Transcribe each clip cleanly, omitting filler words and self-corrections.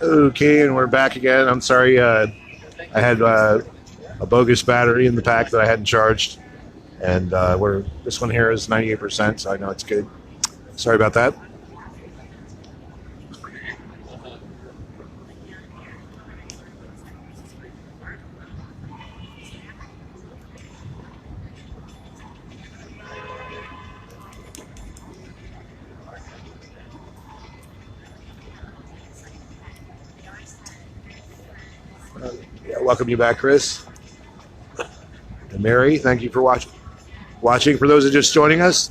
Okay, and we're back again. I'm sorry, I had a bogus battery in the pack that I hadn't charged, and this one here is 98%, so I know it's good. Sorry about that. Welcome you back, Chris. And Mary, thank you for watching. For those who are just joining us,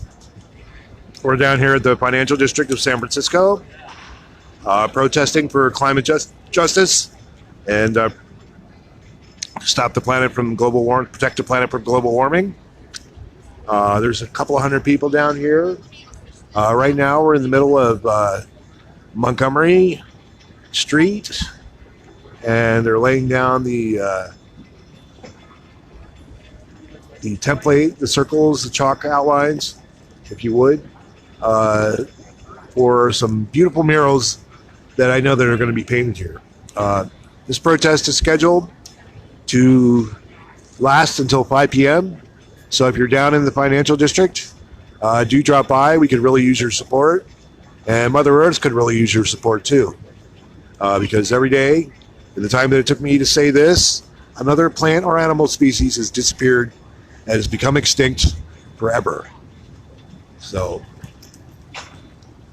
we're down here at the financial district of San Francisco, protesting for climate justice and stop the planet from global warming, protect the planet from global warming. There's a couple of hundred people down here. Right now, we're in the middle of Montgomery Street, and they're laying down the template, the circles, the chalk outlines, if you would, for some beautiful murals that I know that are going to be painted here. This protest is scheduled to last until 5 p.m. So if you're down in the financial district, do drop by. We could really use your support, and Mother Earth could really use your support too, because every day, in the time that it took me to say this, another plant or animal species has disappeared and has become extinct forever. So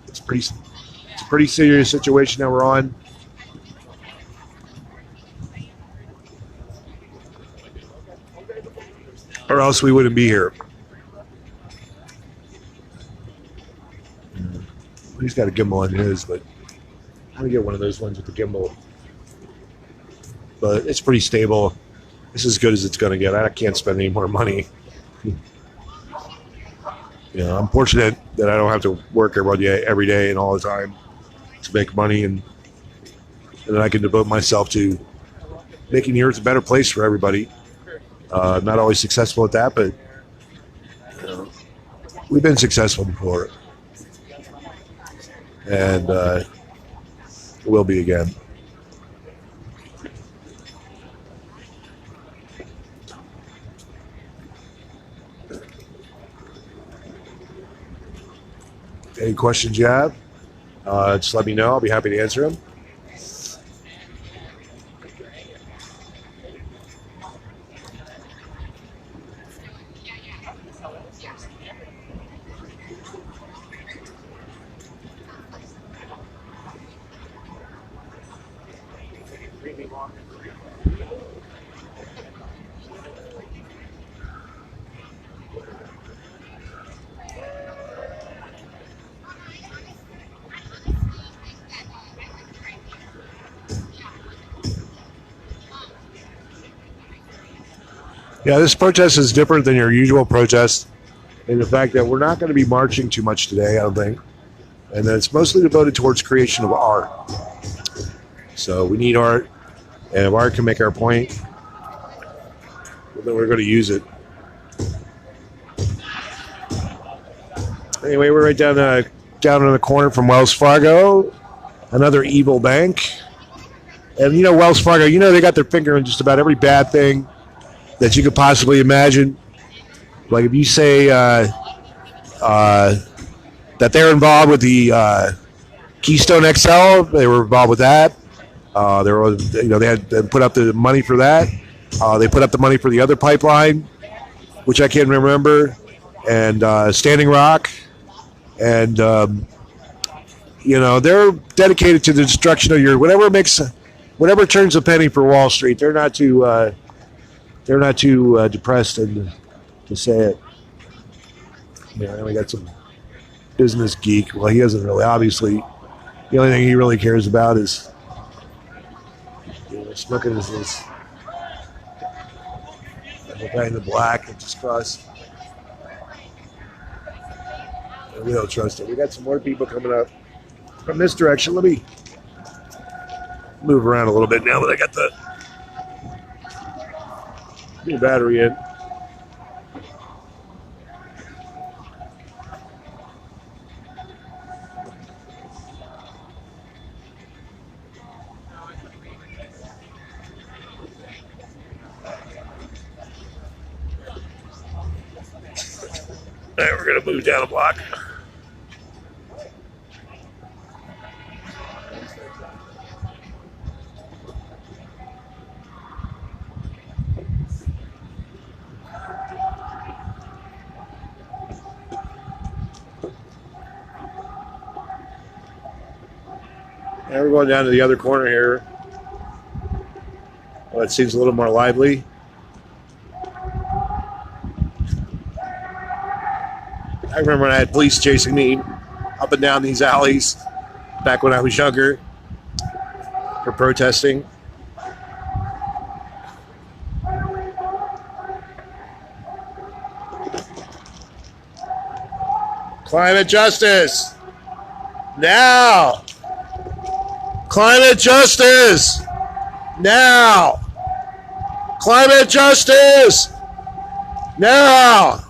it's a pretty serious situation that we're on. Or else we wouldn't be here. He's got a gimbal in his, but I'm gonna get one of those ones with the gimbal. But it's pretty stable. This is as good as it's gonna get. I can't spend any more money. I'm fortunate that I don't have to work every day and all the time to make money, and then I can devote myself to making the earth a better place for everybody. I'm not always successful at that, but we've been successful before, and will be again. Any questions you have, just let me know. I'll be happy to answer them. Yeah, this protest is different than your usual protest in the fact that we're not going to be marching too much today, I don't think. And that it's mostly devoted towards creation of art. So we need art, and if art can make our point, then we're going to use it. Anyway, we're right down in the corner from Wells Fargo, another evil bank. And Wells Fargo, they got their finger in just about every bad thing that you could possibly imagine. Like if you say that they're involved with the Keystone XL, they were involved with that. They had put up the money for that. They put up the money for the other pipeline, which I can't remember, and Standing Rock, and they're dedicated to the destruction of your whatever turns a penny for Wall Street. They're not too depressed and to say it. We got some business geek. Well, he doesn't really. Obviously, the only thing he really cares about is smoking his the guy in the black that just crossed. We don't trust it. We got some more people coming up from this direction. Let me move around a little bit now that I got the new battery in. We're going to move down a block. And we're going down to the other corner here. Well, it seems a little more lively. I remember when I had police chasing me up and down these alleys back when I was younger for protesting. Climate justice! Now! Climate justice! Now! Climate justice! Now!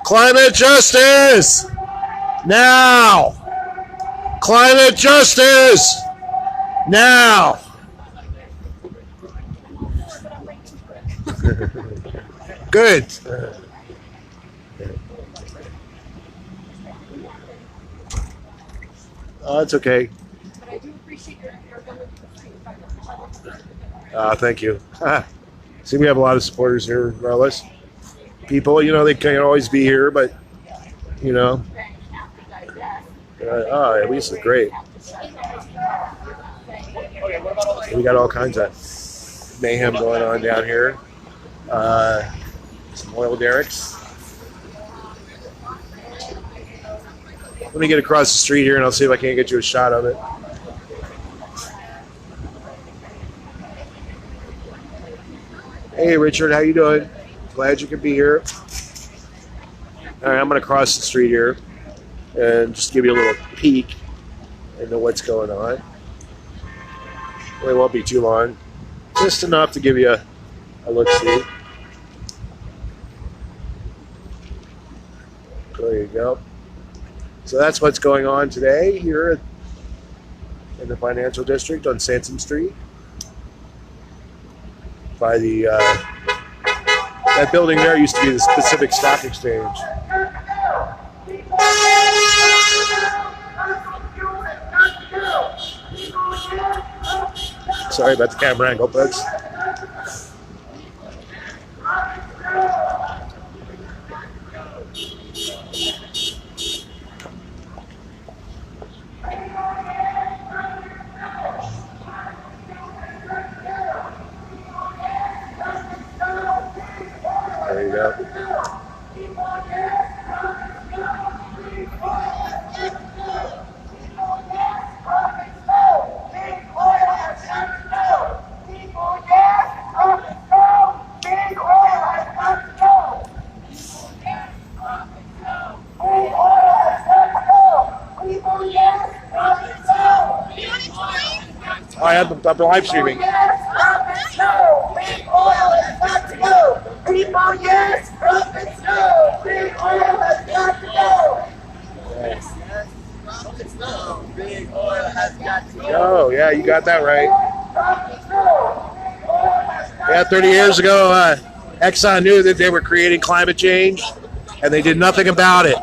Climate justice! Now! Climate justice! Now! Good. Oh, it's okay. But I do appreciate your ability to speak. Thank you. See, we have a lot of supporters here, regardless. People, you know, they can't always be here, but, you know. At least it's great. We got all kinds of mayhem going on down here. Some oil derricks. Let me get across the street here and I'll see if I can't get you a shot of it. Hey Richard, how you doing? Glad you could be here. All right, I'm going to cross the street here and just give you a little peek into what's going on. It won't be too long. Just enough to give you a look-see. There you go. So that's what's going on today here in the financial district on Sansom Street by the that building there used to be the Pacific Stock Exchange. Sorry about the camera angle, folks. There you go. I have the live streaming. Big oil has got to go. People, yes, profits no. Big oil has got to go. Yes, profits no. Big oil has got to go. Oh, yeah, you got that right. Yeah, 30 years ago, Exxon knew that they were creating climate change, and they did nothing about it.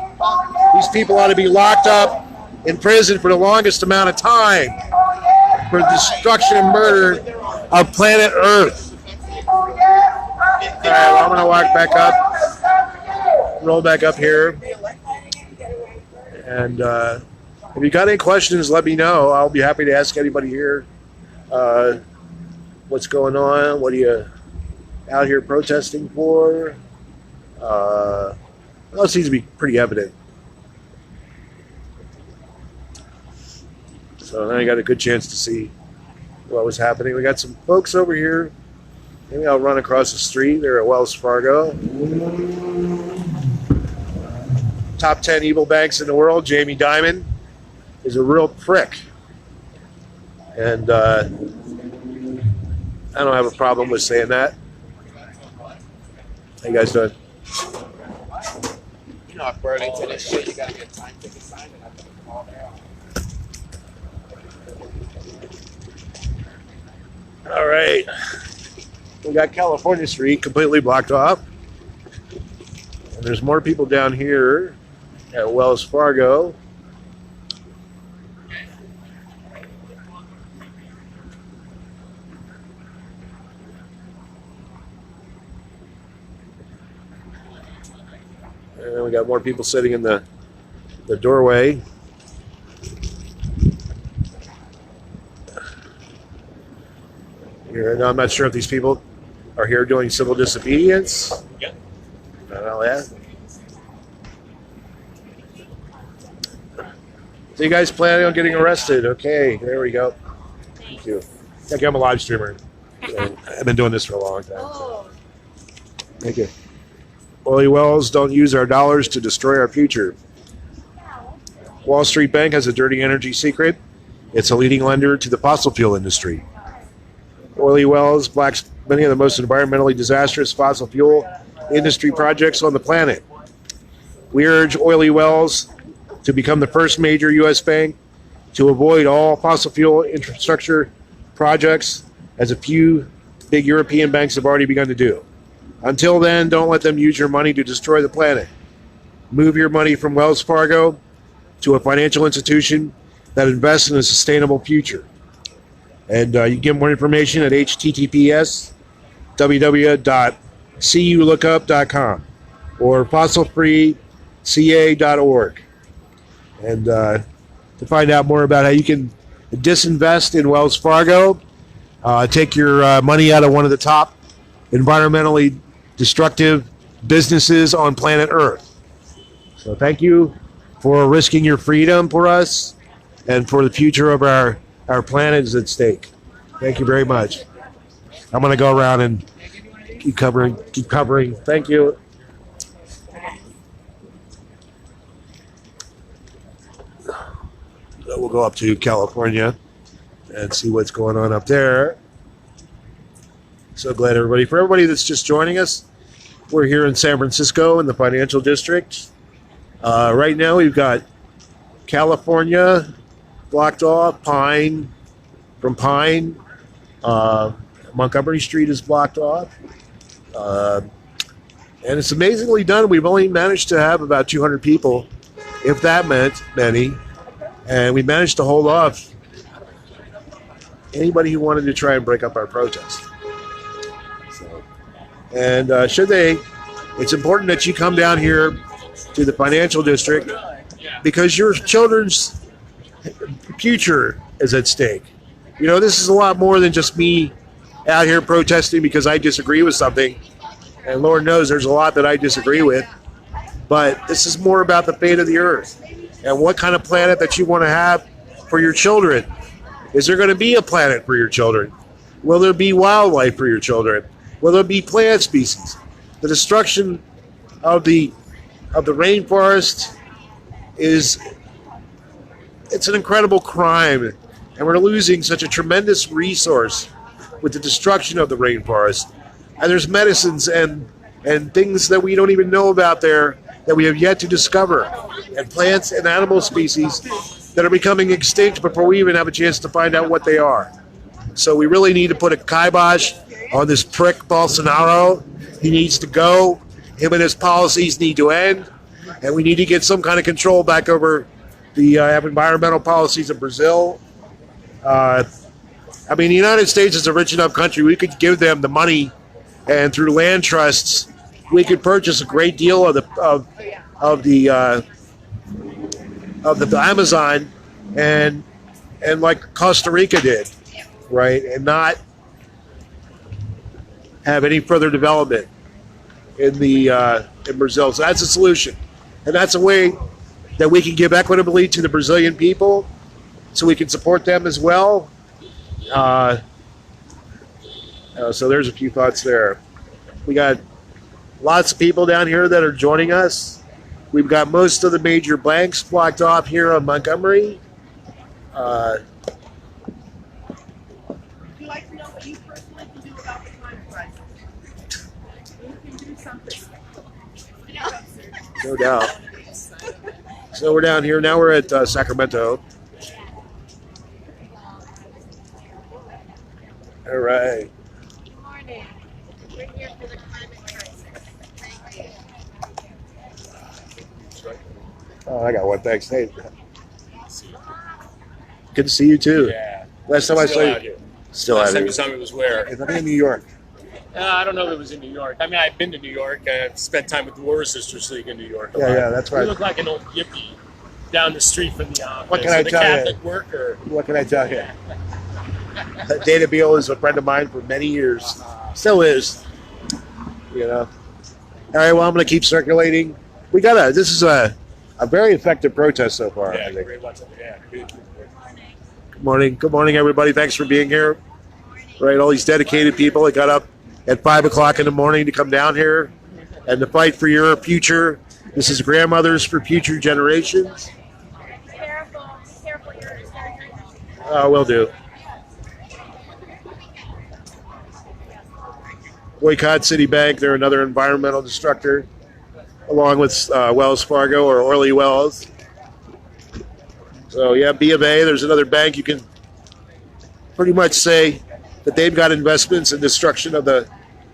These people ought to be locked up in prison for the longest amount of time for destruction and murder of planet Earth. All right, well, I'm going to walk back up, roll back up here. And if you got any questions, let me know. I'll be happy to ask anybody here what's going on. What are you out here protesting for? Well, it seems to be pretty evident. So then I got a good chance to see what was happening. We got some folks over here. Maybe I'll run across the street. They're at Wells Fargo. Top 10 evil banks in the world. Jamie Dimon is a real prick. And I don't have a problem with saying that. How you guys doing? You know, if Burlington is shit, you gotta get time to sign it. All right. We got California Street completely blocked off. And there's more people down here at Wells Fargo. And we got more people sitting in the doorway. Here, now I'm not sure if these people are here doing civil disobedience. Yeah. I don't know that. So you guys planning on getting arrested? Okay, there we go. Thank you. Thank you. I'm a live streamer. So I've been doing this for a long time. Oh, Thank you. Oily wells don't use our dollars to destroy our future. Wall Street Bank has a dirty energy secret. It's a leading lender to the fossil fuel industry. Oily wells blocks many of the most environmentally disastrous fossil fuel industry projects on the planet. We urge oily wells to become the first major U.S. bank to avoid all fossil fuel infrastructure projects, as a few big European banks have already begun to do. Until then, don't let them use your money to destroy the planet. Move your money from Wells Fargo to a financial institution that invests in a sustainable future. And you can get more information at https://www.culookup.com or fossilfreeca.org. And to find out more about how you can disinvest in Wells Fargo, take your money out of one of the top environmentally destructive businesses on planet Earth. So thank you for risking your freedom for us and for the future of our planet is at stake. Thank you very much. I'm going to go around and keep covering. Thank you. So we'll go up to California and see what's going on up there. So glad everybody. For everybody that's just joining us, we're here in San Francisco in the financial district. Right now we've got California blocked off, Pine, Montgomery Street is blocked off. And it's amazingly done. We've only managed to have about 200 people, if that meant many. And we managed to hold off anybody who wanted to try and break up our protest. And it's important that you come down here to the financial district because your children's future is at stake. You know, this is a lot more than just me out here protesting because I disagree with something. And Lord knows there's a lot that I disagree with. But this is more about the fate of the earth and what kind of planet that you want to have for your children. Is there going to be a planet for your children? Will there be wildlife for your children? Will there be plant species? The destruction of the rainforest it's an incredible crime, and we're losing such a tremendous resource with the destruction of the rainforest. And there's medicines and things that we don't even know about there that we have yet to discover, and plants and animal species that are becoming extinct before we even have a chance to find out what they are. So we really need to put a kibosh on this prick Bolsonaro. He needs to go. Him and his policies need to end. And we need to get some kind of control back over the environmental policies of Brazil. I mean, the United States is a rich enough country. We could give them the money, and through land trusts, we could purchase a great deal of the Amazon, and like Costa Rica did, right, and not have any further development in Brazil. So that's a solution, and that's a way that we can give equitably to the Brazilian people, so we can support them as well. So there's a few thoughts there. We got lots of people down here that are joining us. We've got most of the major banks blocked off here on Montgomery. would you like to know what you personally can do about the climate crisis? You can do something. No doubt. So we're down here. Now we're at Sacramento. All right. Good morning. We're here for the climate crisis. Thank you. Oh, I got one. Thanks. Hey, good to see you too. Yeah. Last time I saw Still you, out here. still Last out time here. you saw me was where? I'm in New York. I don't know if it was in New York. I mean, I've been to New York. I've spent time with the War Sisters League in New York. A lot. Yeah, that's You right. look like an old yippie down the street from the office. What can I the tell you? Catholic worker. What can I tell you? Dana Beal is a friend of mine for many years. Still is. You know. All right. Well, I'm going to keep circulating. This is a very effective protest so far. Yeah, I think. great. Yeah, good. Good morning. Good morning, everybody. Thanks for being here. Right, all these dedicated people that got up at 5 o'clock in the morning to come down here and to fight for your future. This is Grandmothers for Future Generations. Careful, you're Will do. Boycott Citibank. They're another environmental destructor, along with Wells Fargo or Orly Wells. So yeah, B of A. There's another bank. You can pretty much say that they've got investments in destruction of the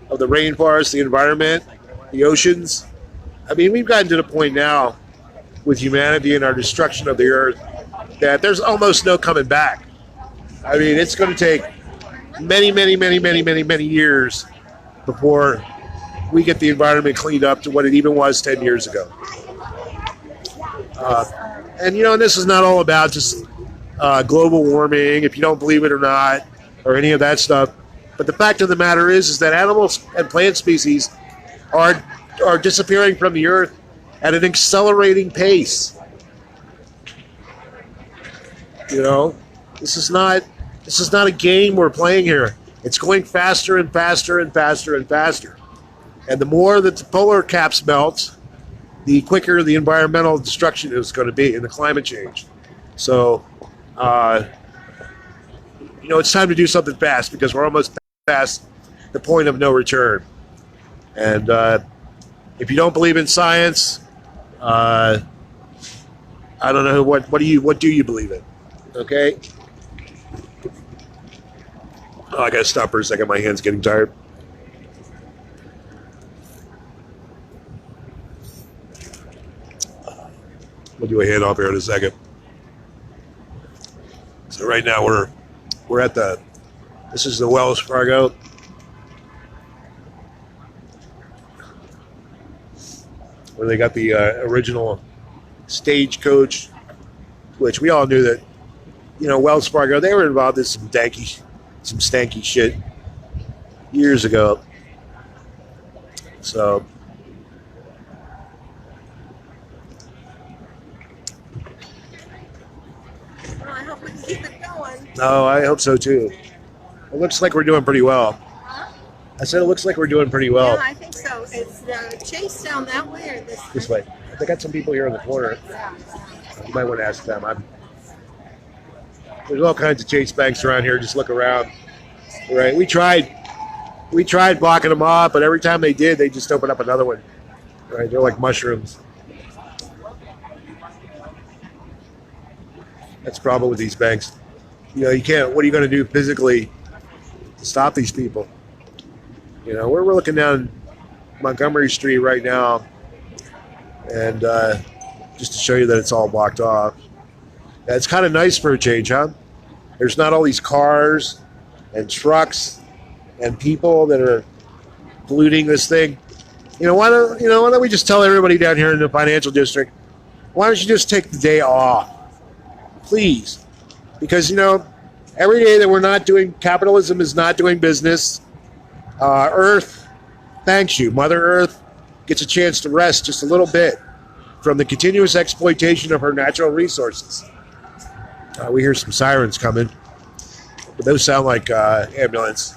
rainforest, the environment, the oceans. I mean, we've gotten to the point now with humanity and our destruction of the earth that there's almost no coming back. I mean, it's going to take many, many, many, many, many, many years before we get the environment cleaned up to what it even was 10 years ago. And this is not all about just global warming, if you don't believe it or not, or any of that stuff. But the fact of the matter is that animals and plant species are disappearing from the earth at an accelerating pace. This is not a game we're playing here. It's going faster and faster and faster and faster. And the more that the polar caps melt, the quicker the environmental destruction is going to be and the climate change. So, it's time to do something fast because we're almost past the point of no return. And if you don't believe in science, I don't know what do you believe in? Okay. Oh, I gotta stop for a second. My hand's getting tired. We'll do a handoff here in a second. So right now we're at this is the Wells Fargo. Where they got the original stagecoach, which we all knew that, Wells Fargo, they were involved in some stanky shit years ago. So Well, I hope we can keep it going. no, I hope so too. It looks like we're doing pretty well. Huh? I said it looks like we're doing pretty well. Yeah, I think so. Is Chase down that way or This way. They got some people here in the corner. You might want to ask them. There's all kinds of Chase banks around here. Just look around. Right? We tried blocking them off, but every time they did, they just opened up another one. Right? They're like mushrooms. That's the problem with these banks. You can't. What are you going to do physically to stop these people? We're looking down Montgomery Street right now, and just to show you that it's all blocked off. Yeah, it's kind of nice for a change, huh? There's not all these cars and trucks and people that are polluting this thing. Why don't we just tell everybody down here in the financial district, why don't you just take the day off, please? Because every day that we're not doing, capitalism is not doing business. Earth thanks you. Mother Earth gets a chance to rest just a little bit from the continuous exploitation of her natural resources. We hear some sirens coming, but those sound like ambulance.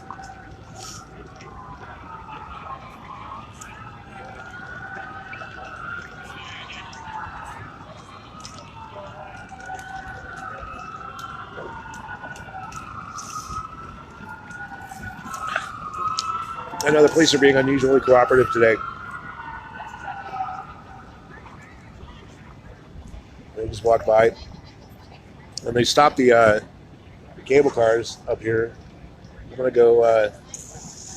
I know the police are being unusually cooperative today. They just walked by, and they stopped the cable cars up here. I'm gonna go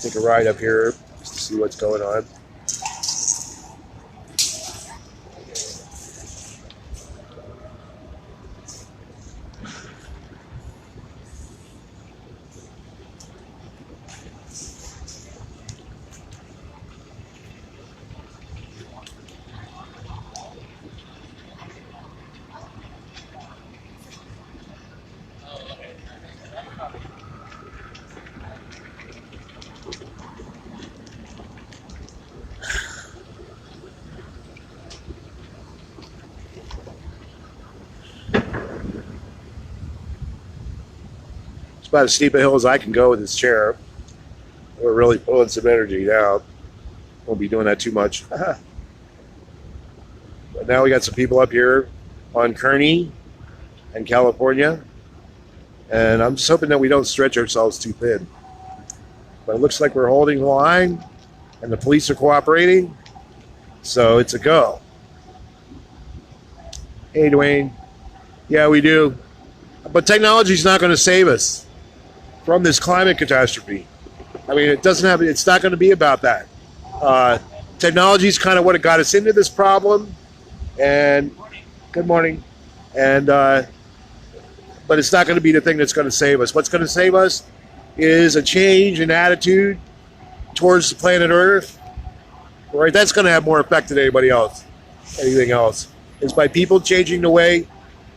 take a ride up here just to see what's going on. It's about as steep a hill as I can go with this chair. We're really pulling some energy now. Won't be doing that too much. But now we got some people up here on Kearney and California. And I'm just hoping that we don't stretch ourselves too thin. But it looks like we're holding the line and the police are cooperating. So it's a go. Hey, Dwayne. Yeah, we do. But technology's not going to save us from this climate catastrophe. I mean, it's not going to be about that. Technology is kind of what got us into this problem. And good morning. And, but it's not going to be the thing that's going to save us. What's going to save us is a change in attitude towards the planet Earth. Right? That's going to have more effect than anything else. It's by people changing the way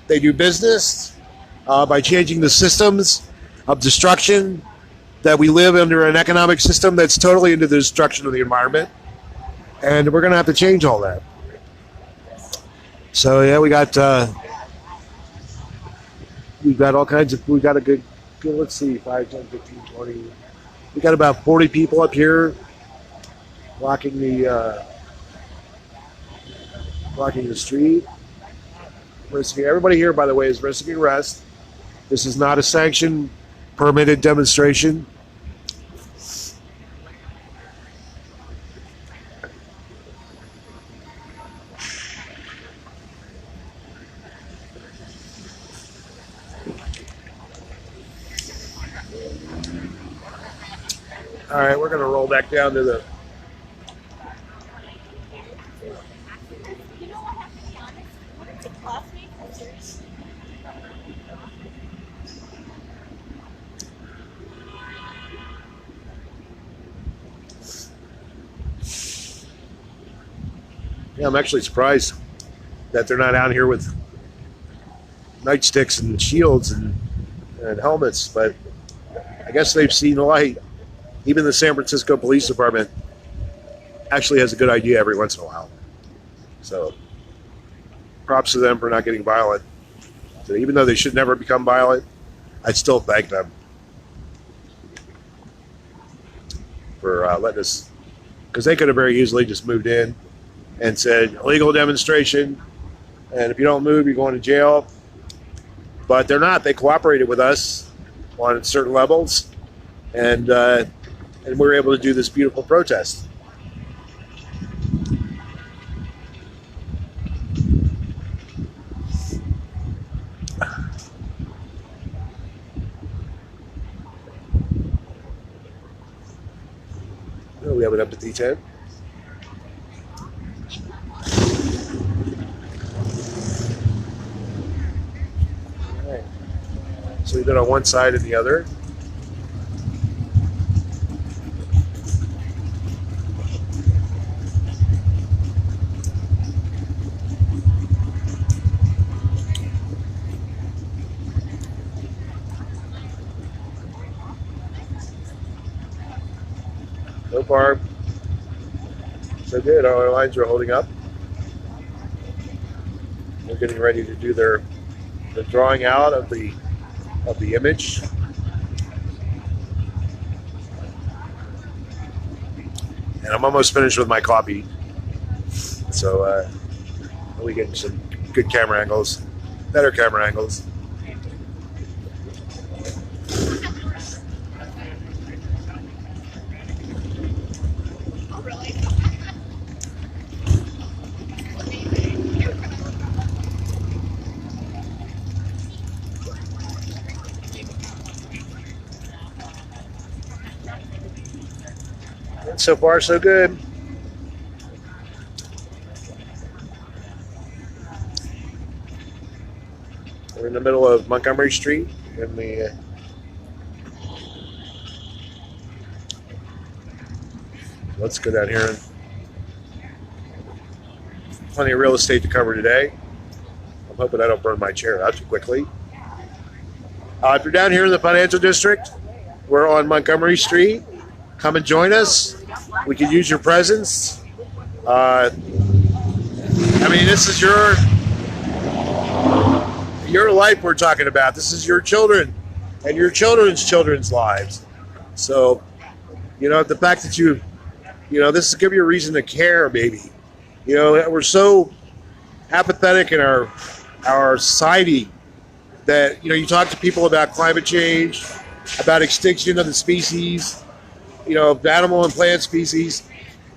they do business, by changing the systems of destruction that we live under, an economic system that's totally into the destruction of the environment. And we're going to have to change all that. So yeah, we've got all kinds of, we've got a good, let's see, 5, 10, 15, 20. We got about 40 people up here blocking the street. Everybody here, by the way, is risking arrest. This is not a sanctioned, permitted demonstration. All right, we're going to roll back down to the... Yeah, I'm actually surprised that they're not out here with nightsticks and shields and helmets, but I guess they've seen the light. Even the San Francisco Police Department actually has a good idea every once in a while. So props to them for not getting violent. So even though they should never become violent, I'd still thank them for letting us, because they could have very easily just moved in and said, illegal demonstration, and if you don't move, you're going to jail. But they're not. They cooperated with us on certain levels, and we were able to do this beautiful protest. Oh, we have an empty tent. So we did on one side and the other. So far, so good. Our lines are holding up. They're getting ready to do the drawing out of the image. And I'm almost finished with my coffee. So we getting some good camera angles, better camera angles. So far, so good. We're in the middle of Montgomery Street in the let's go down here. Plenty of real estate to cover today. I'm hoping I don't burn my chair out too quickly. If you're down here in the financial district, we're on Montgomery Street. Come and join us. We could use your presence. I mean, this is your life we're talking about. This is your children. and your children's lives. So, the fact that this will give you a reason to care, maybe. We're so apathetic in our society that, you talk to people about climate change, about extinction of the species, animal and plant species,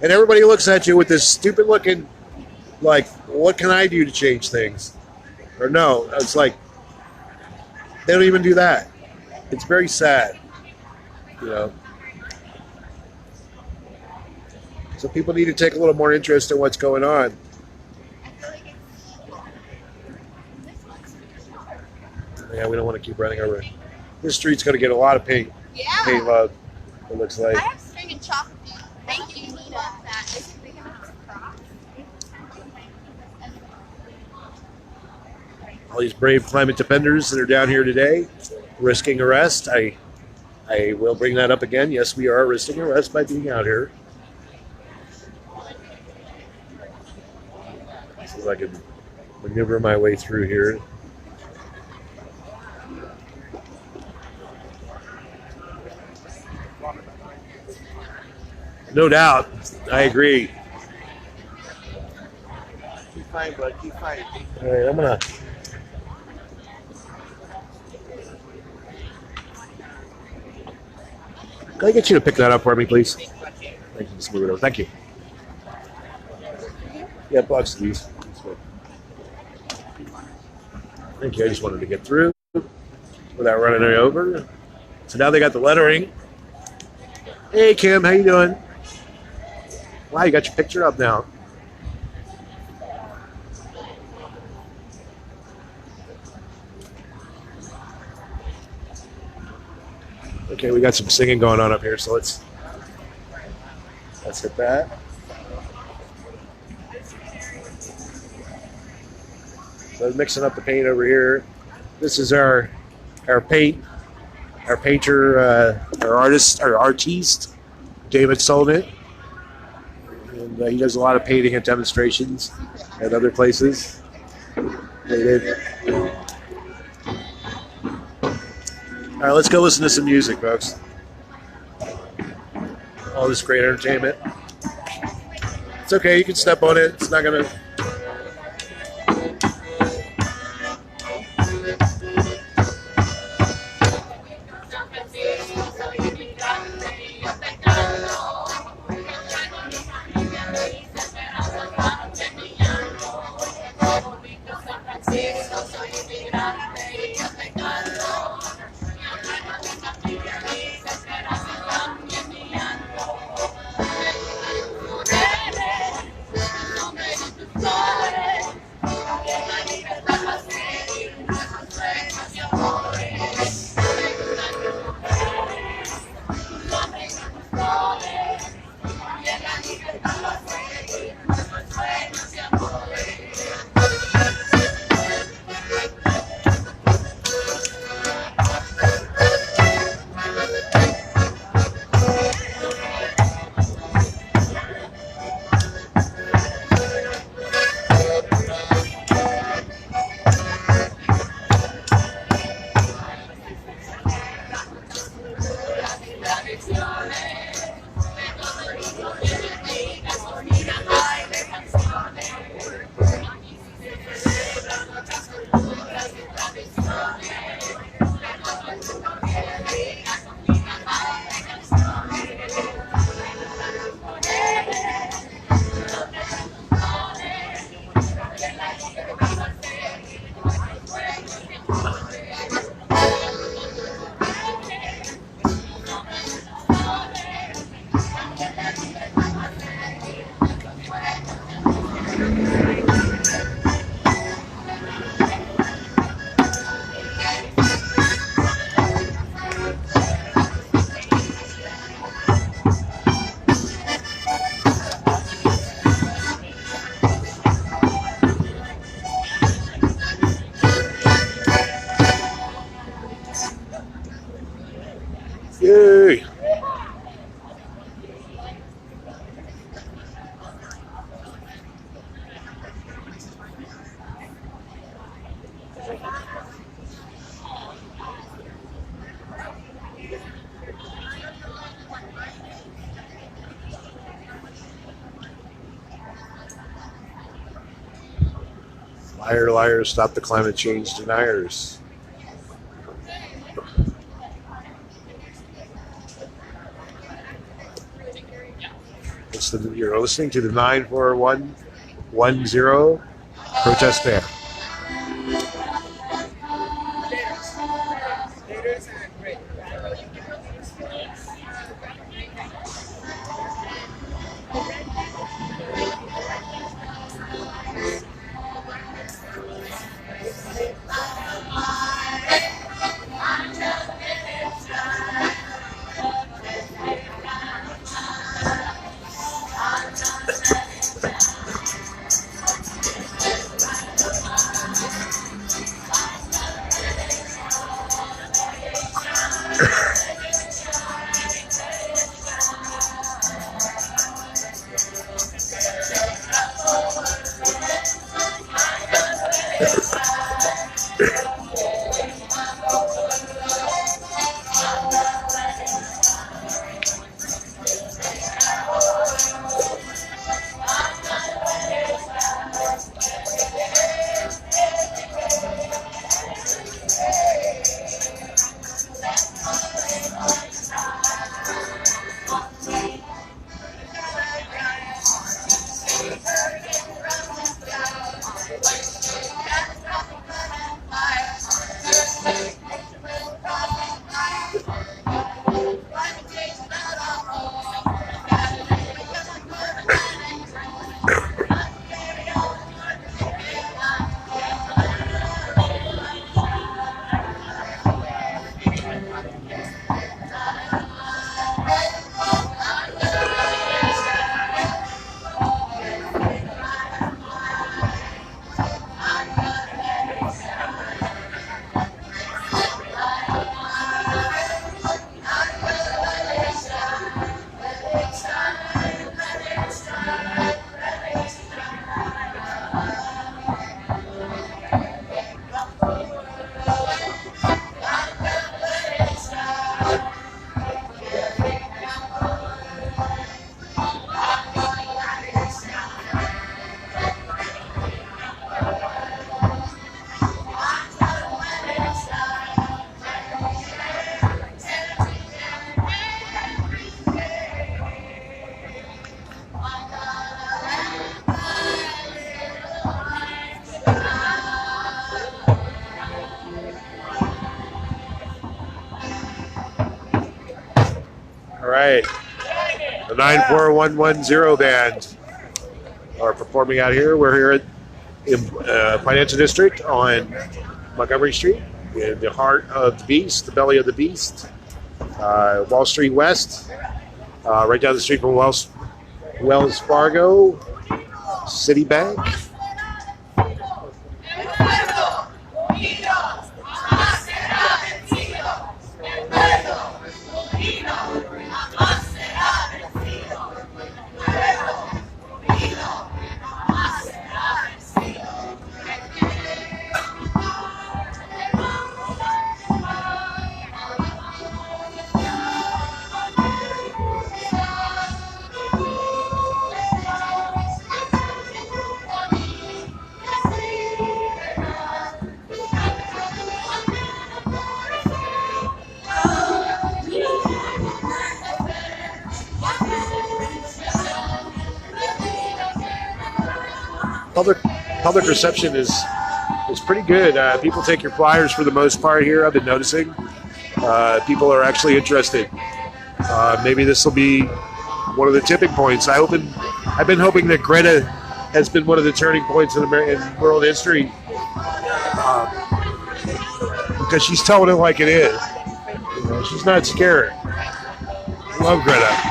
and everybody looks at you with this stupid looking, like, what can I do to change things? Or no, it's like, they don't even do that. It's very sad, So people need to take a little more interest in what's going on. Yeah, we don't want to keep running over. This street's going to get a lot of paint love, it looks like. I have string and chocolate. Thank you, Nina. That is big enough to cross. All these brave climate defenders that are down here today, risking arrest. I will bring that up again. Yes, we are risking arrest by being out here. See if I can maneuver my way through here. No doubt. I agree. Keep fighting, bud. Keep fighting. All right, I'm going to... Can I get you to pick that up for me, please? Thank you. Just move it over. Thank you. Yeah, box these. Thank you. I just wanted to get through without running it over. So now they got the lettering. Hey, Kim. How you doing? Wow, you got your picture up now. Okay, we got some singing going on up here, so let's hit that. So mixing up the paint over here. This is our paint, our painter, our artiste, David Solnit. And he does a lot of painting at demonstrations at other places. All right, let's go listen to some music, folks. All this great entertainment. It's okay, you can step on it. It's not going to... Liar, liar, stop the climate change deniers. You're listening to the 94110 protest band. All right. The 94110 band are performing out here. We're here at in Financial District on Montgomery Street, in the heart of the beast, the belly of the beast, Wall Street West, right down the street from Wells Fargo, Citibank. Public reception is pretty good. People take your flyers for the most part here. I've been noticing people are actually interested. Maybe this will be one of the tipping points. I've been hoping that Greta has been one of the turning points in world history because she's telling it like it is. You know, she's not scared. Love Greta.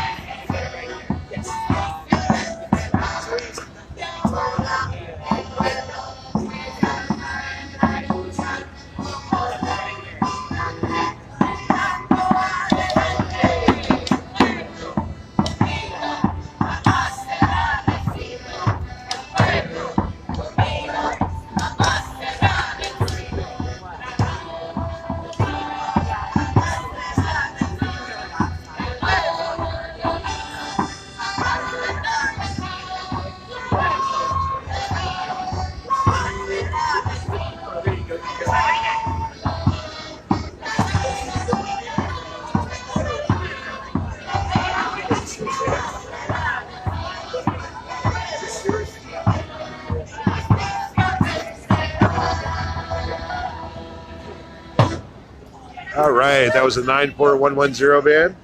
All right, that was a 94110 van.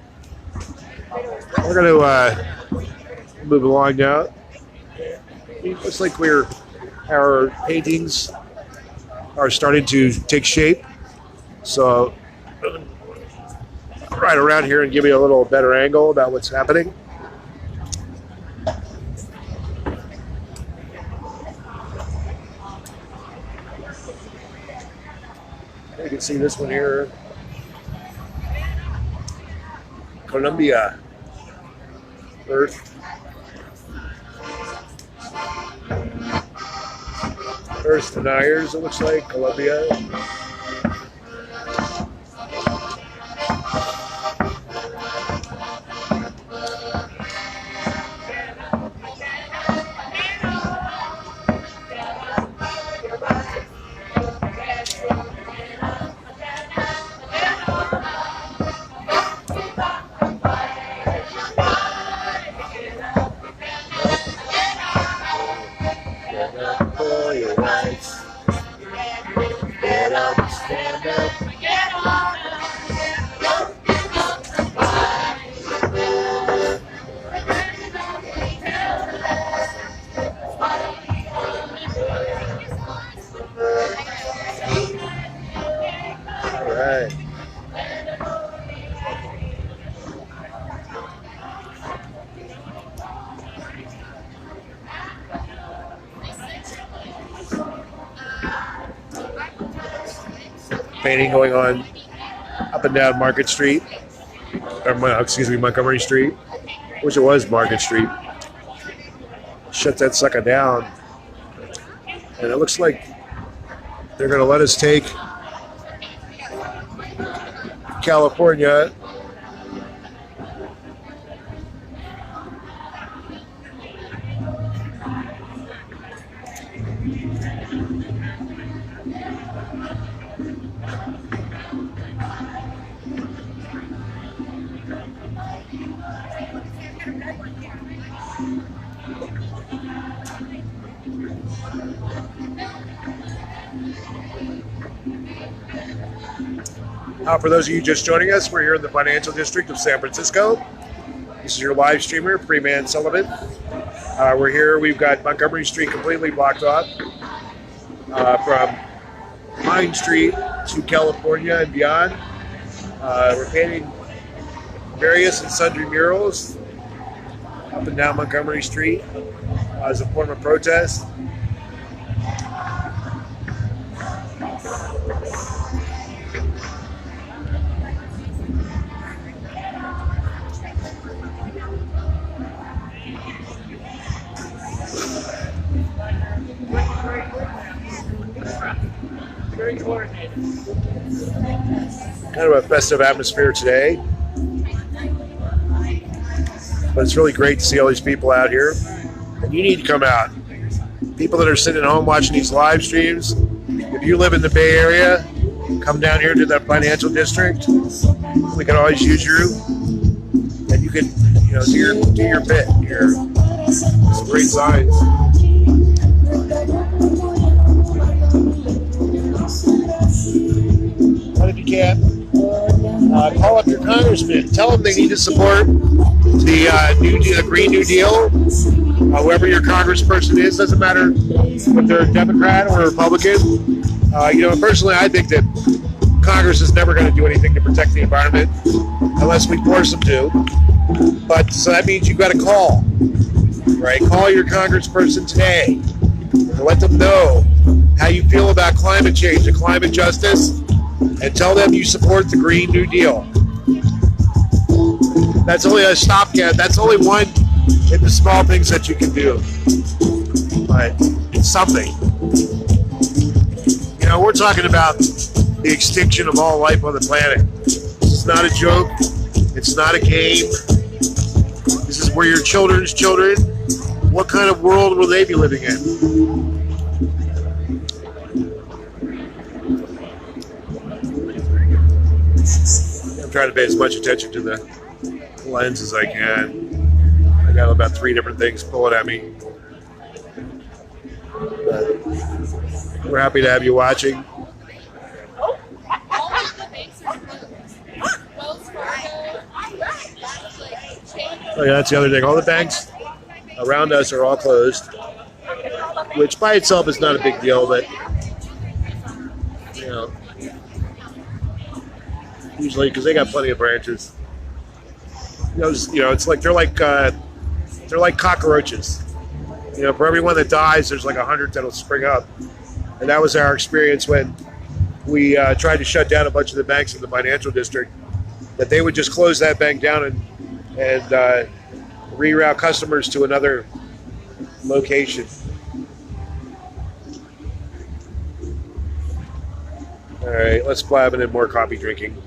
We're going to move along now. It looks like our paintings are starting to take shape. So right around here and give you a little better angle about what's happening. You can see this one here. Columbia. Earth deniers, it looks like. Columbia. Painting going on up and down Market Street, or excuse me, Montgomery Street. Wish it was Market Street. Shut that sucker down. And it looks like they're going to let us take California. For those of you just joining us, we're here in the financial district of San Francisco. This is your live streamer, Freeman Sullivan. We're here. We've got Montgomery Street completely blocked off from Pine Street to California and beyond. We're painting various and sundry murals up and down Montgomery Street as a form of protest. Kind of a festive atmosphere today, but it's really great to see all these people out here, and you need to come out. People that are sitting at home watching these live streams, if you live in the Bay Area, come down here to the financial district. We can always use you, and you can, do your bit here. Some great signs. But if you can, call up your congressman. Tell them they need to support the Green New Deal. Whoever your congressperson is, doesn't matter if they're a Democrat or a Republican. Personally, I think that Congress is never going to do anything to protect the environment unless we force them to. But so that means you've got to call, right? Call your congressperson today and let them know how you feel about climate change and climate justice, and tell them you support the Green New Deal. That's only a stopgap. That's only one in the small things that you can do. But it's something. We're talking about the extinction of all life on the planet. It's not a joke. It's not a game. This is where your children's children, what kind of world will they be living in? I'm trying to pay as much attention to the lens as I can. I got about 3 different things pulling at me. But we're happy to have you watching. Oh, yeah, that's the other thing. All the banks around us are all closed, which by itself is not a big deal, but you know, usually because they got plenty of branches. It's like they're like cockroaches. You know, for every one that dies, there's like 100 that'll spring up, and that was our experience when we tried to shut down a bunch of the banks in the financial district. That they would just close that bank down and reroute customers to another location. All right, let's blab in more coffee drinking.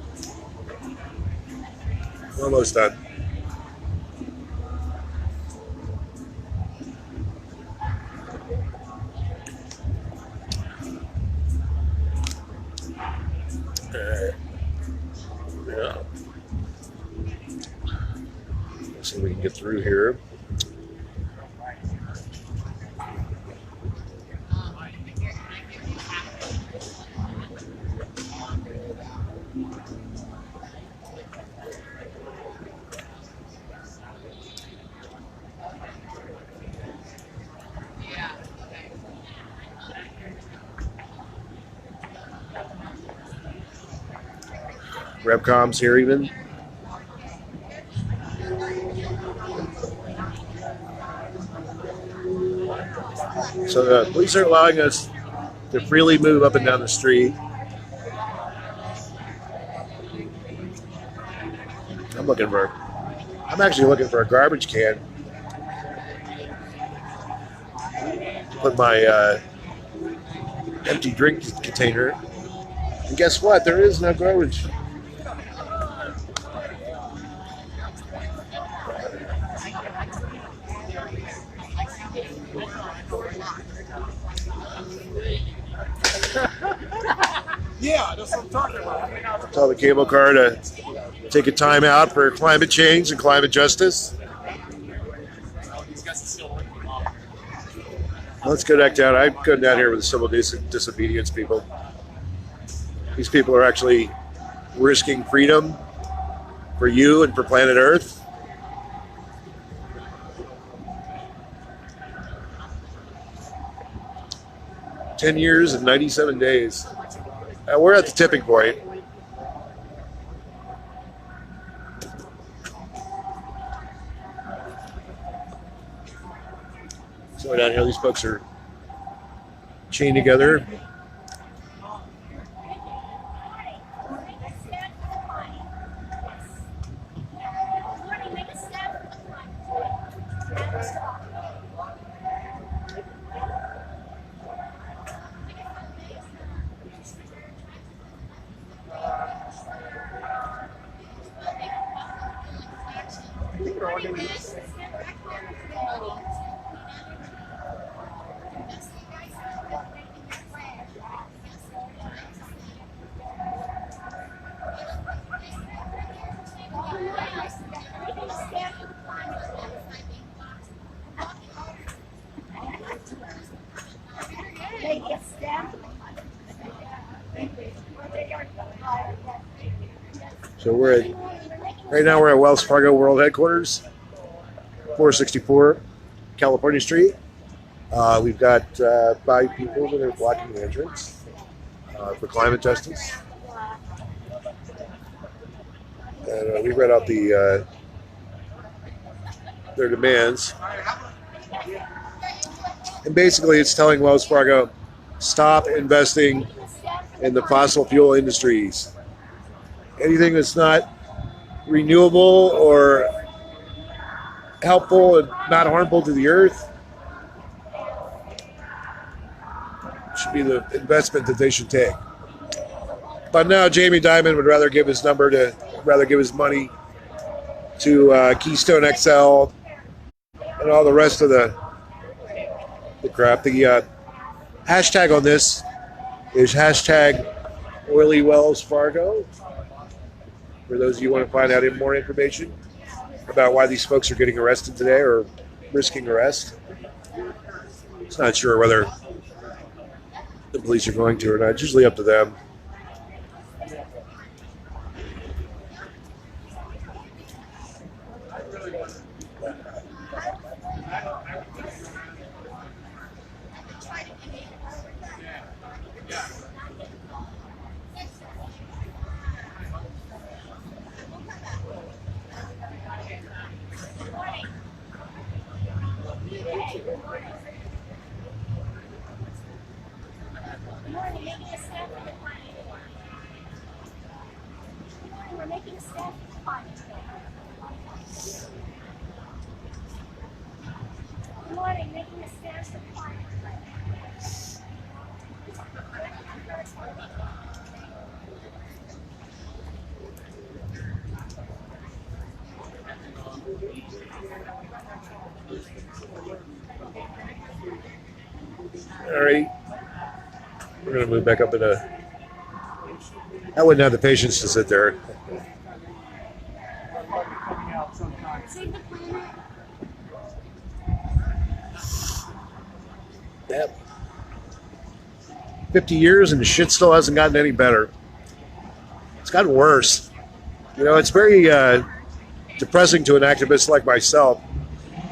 Almost done. Yeah. Let's see if we can get through here. Repcom's here even. So the police are allowing us to freely move up and down the street. I'm actually looking for a garbage can. Put my empty drink container. And guess what? There is no garbage. Yeah, that's what I'm talking about. Tell the cable car to take a time out for climate change and climate justice. Let's go back down. I'm going down here with the civil disobedience people. These people are actually risking freedom for you and for planet Earth. "10 years and 97 days. We're at the tipping point. So down here, these folks are chained together. So right now we're at Wells Fargo World Headquarters, 464 California Street. We've got 5 people that are blocking the entrance for climate justice. And we read out their demands. And basically it's telling Wells Fargo, stop investing in the fossil fuel industries. Anything that's not renewable or helpful and not harmful to the earth should be the investment that they should take. But now Jamie Dimon would rather give his money to Keystone XL and all the rest of the crap. The hashtag on this is hashtag Oily Wells Fargo. For those of you who want to find out more information about why these folks are getting arrested today or risking arrest. It's not sure whether the police are going to or not. It's usually up to them. Good morning, making a stand for climate. All right. We're going to move back up in a... I wouldn't have the patience to sit there. Save the planet. Yep. 50 years and the shit still hasn't gotten any better. It's gotten worse. You know, it's very depressing to an activist like myself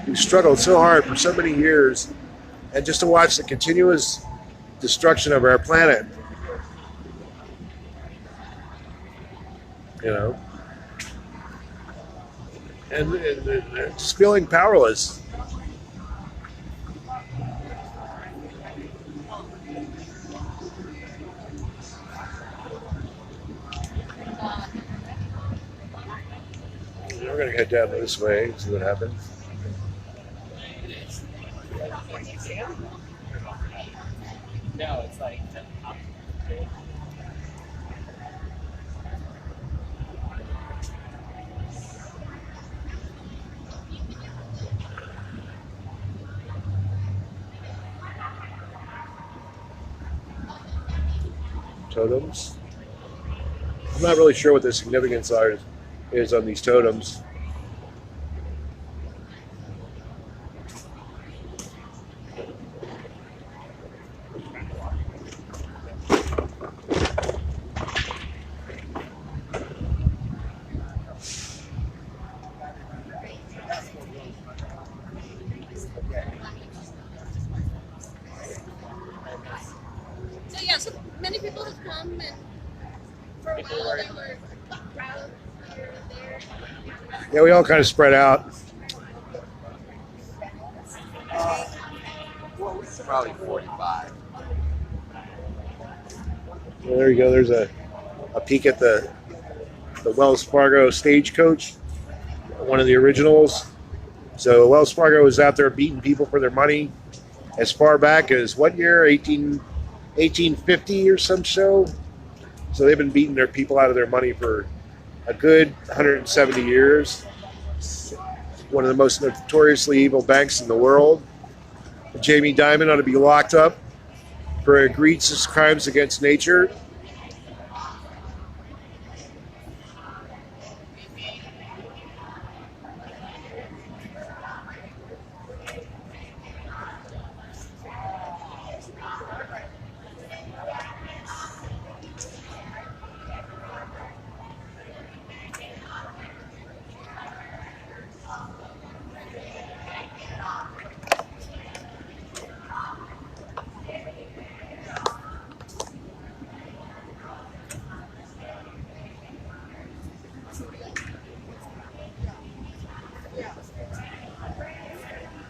who struggled so hard for so many years, and just to watch the continuous destruction of our planet. You know? And just feeling powerless. We're going to head down this way and see what happens. No, it's like totems. I'm not really sure what the significance is on these totems. So yeah, so many people have come, and for a while they were crowds here and there. Yeah, we all kind of spread out. Probably 45. Well, there you go. There's a peek at the Wells Fargo stagecoach, one of the originals. So Wells Fargo was out there beating people for their money as far back as what year? 1850 or some show. So they've been beating their people out of their money for a good 170 years. One of the most notoriously evil banks in the world. Jamie Dimon ought to be locked up for egregious crimes against nature.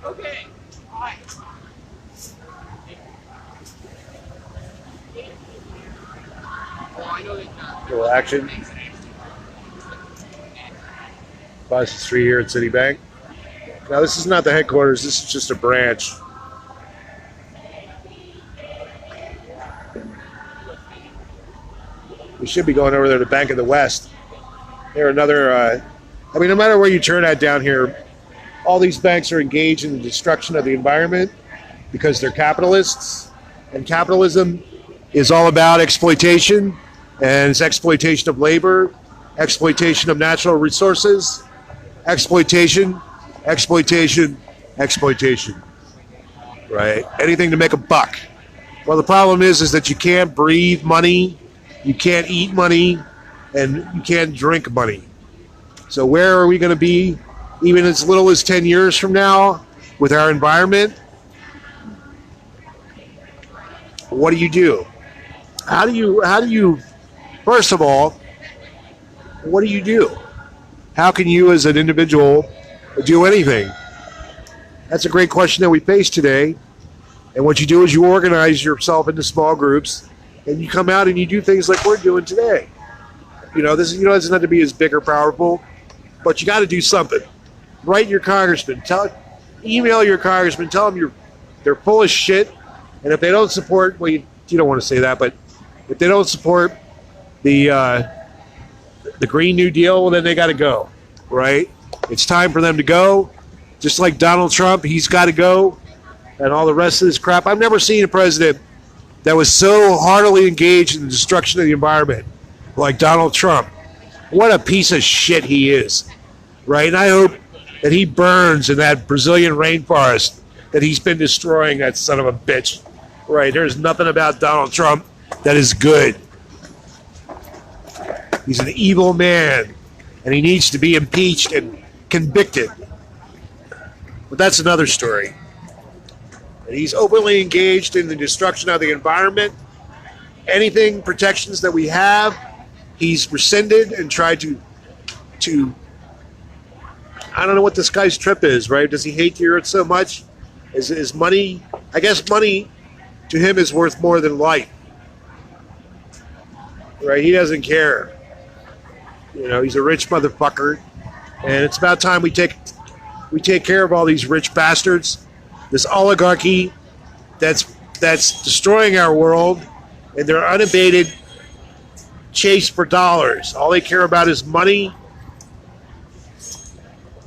Okay. All right. Little action. Across the street here at Citibank. Now this is not the headquarters, this is just a branch. We should be going over there to Bank of the West. They're another, I mean, no matter where you turn at down here, all these banks are engaged in the destruction of the environment because they're capitalists. And capitalism is all about exploitation, and it's exploitation of labor, exploitation of natural resources, exploitation, exploitation, exploitation, right? Anything to make a buck. Well, the problem is that you can't breathe money, you can't eat money, and you can't drink money. So where are we going to be, even as little as 10 years from now, with our environment? What do you do? How do you, first of all, what do you do? How can you as an individual do anything? That's a great question that we face today. And what you do is you organize yourself into small groups and you come out and you do things like we're doing today. This doesn't have to be as big or powerful, but you got to do something. Write your congressman. Email your congressman. Tell them they're full of shit. And if they don't support, well, you don't want to say that, but if they don't support the Green New Deal, well, then they got to go, right? It's time for them to go. Just like Donald Trump, he's got to go, and all the rest of this crap. I've never seen a president that was so heartily engaged in the destruction of the environment like Donald Trump. What a piece of shit he is, right? And I hope that he burns in that Brazilian rainforest that he's been destroying, that son of a bitch, right? There's nothing about Donald Trump that is good. He's an evil man, and he needs to be impeached and convicted. But that's another story. And he's openly engaged in the destruction of the environment. Anything, protections that we have, he's rescinded and tried to I don't know what this guy's trip is, right? Does he hate the earth so much? Is money, I guess money to him is worth more than life. Right? He doesn't care. He's a rich motherfucker. And it's about time we take care of all these rich bastards, this oligarchy that's destroying our world, and their unabated chase for dollars. All they care about is money.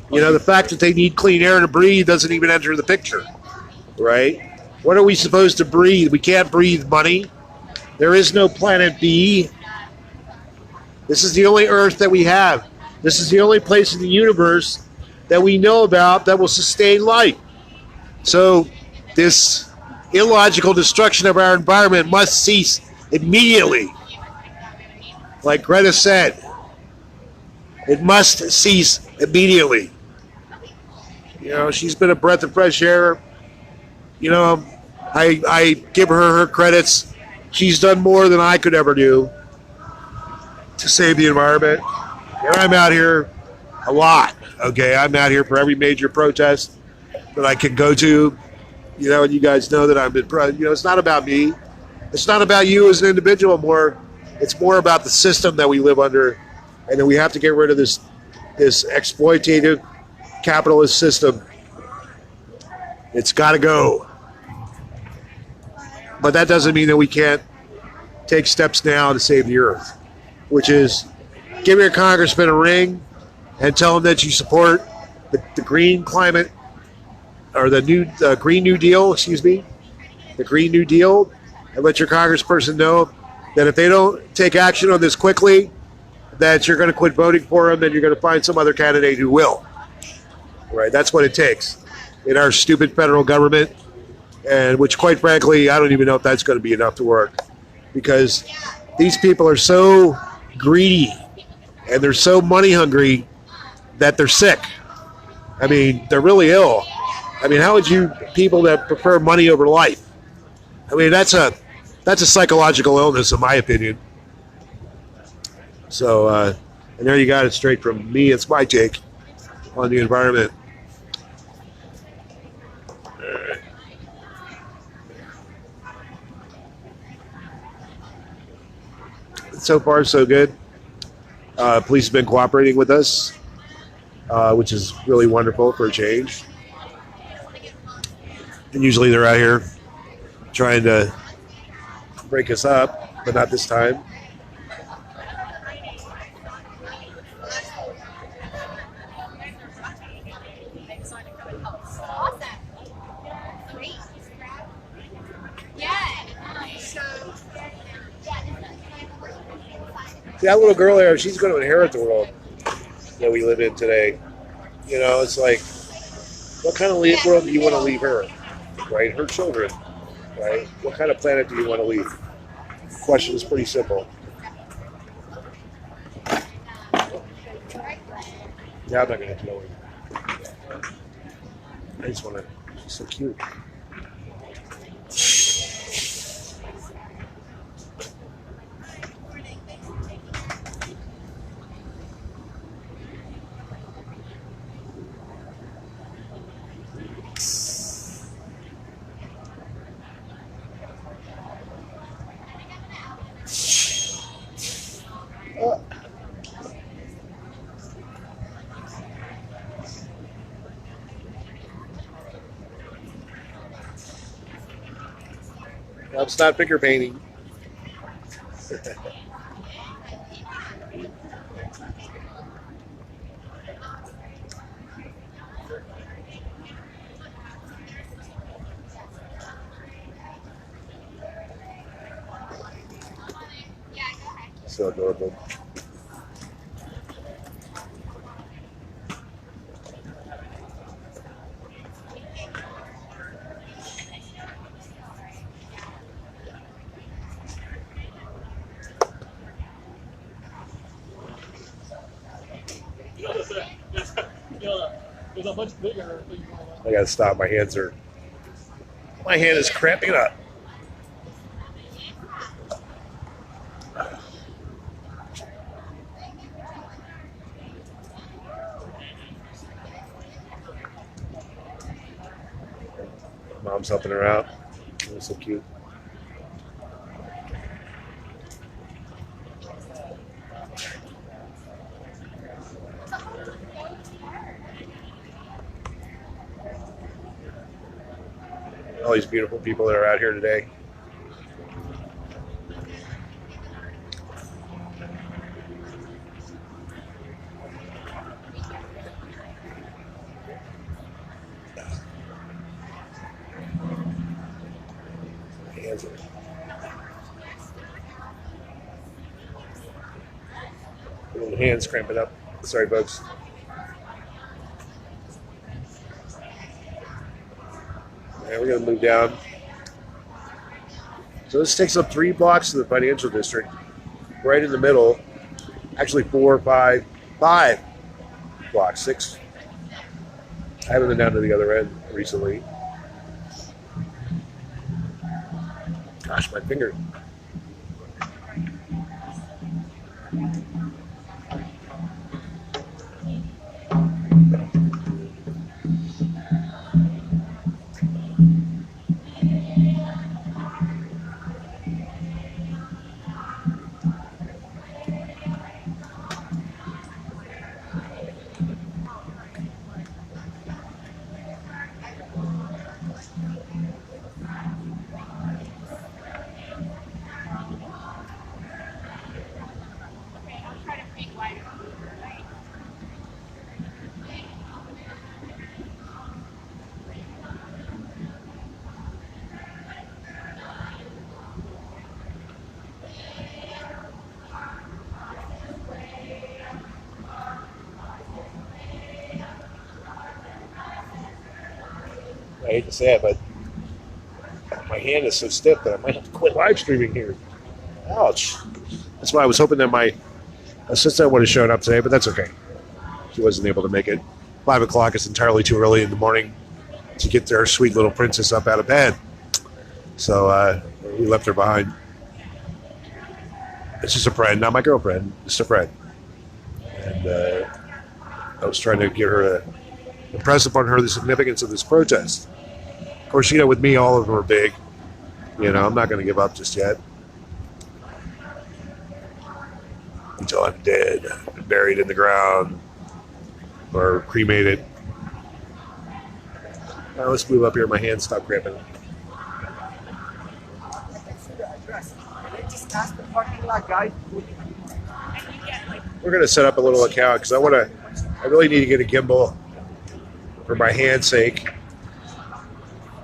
The fact that they need clean air to breathe doesn't even enter the picture, right? What are we supposed to breathe? We can't breathe money. There is no planet B. This is the only Earth that we have. This is the only place in the universe that we know about that will sustain life. So this illogical destruction of our environment must cease immediately. Like Greta said, it must cease immediately. She's been a breath of fresh air. I give her credits. She's done more than I could ever do to save the environment. And I'm out here a lot. Okay, I'm out here for every major protest that I can go to. And you guys know that I've been. It's not about me. It's not about you as an individual. It's more about the system that we live under, and that we have to get rid of this exploitative capitalist system. It's got to go. But that doesn't mean that we can't take steps now to save the earth, which is give your congressman a ring and tell him that you support the green climate, or the Green New Deal, the Green New Deal, and let your congressperson know that if they don't take action on this quickly, that you're going to quit voting for them, and you're going to find some other candidate who will. Right? That's what it takes in our stupid federal government, and which, quite frankly, I don't even know if that's going to be enough to work, because these people are so greedy and they're so money hungry that they're sick. I mean, they're really ill. I mean, how would you people that prefer money over life? I mean, that's a psychological illness, in my opinion. So, and there you got it straight from me. It's my take on the environment. So far, so good. Police have been cooperating with us, which is really wonderful for a change. And usually they're out here trying to break us up, but not this time. That little girl there, she's going to inherit the world that we live in today. It's like, what kind of world do you want to leave her? Right? Her children. Right? What kind of planet do you want to leave? The question is pretty simple. Yeah, I'm not going to kill her. I just want to, she's so cute. It's not finger painting. So adorable. There's a much bigger thing going on. I gotta stop. My hand is cramping up. Mom's helping her out. That's so cute. All these beautiful people that are out here today. Hands are little hands cramping up. Sorry, bugs. And we're gonna move down. So this takes up 3 blocks of the financial district, right in the middle. Actually 4, 5 blocks, 6. I haven't been down to the other end recently. Gosh, my finger. I hate to say it, but my hand is so stiff that I might have to quit live streaming here. Ouch. That's why I was hoping that my assistant would have shown up today, but that's okay. She wasn't able to make it. 5 o'clock is entirely too early in the morning to get their sweet little princess up out of bed. So we left her behind. It's just a friend, not my girlfriend, just a friend. And I was trying to get her to impress upon her the significance of this protest. Of course, you know, with me, all of them are big. You know, I'm not going to give up just yet. Until I'm dead, buried in the ground, or cremated. Now let's move up here. My hands stop cramping. Just ask the parking lot guy. We're going to set up a little account because I really need to get a gimbal for my hand's sake.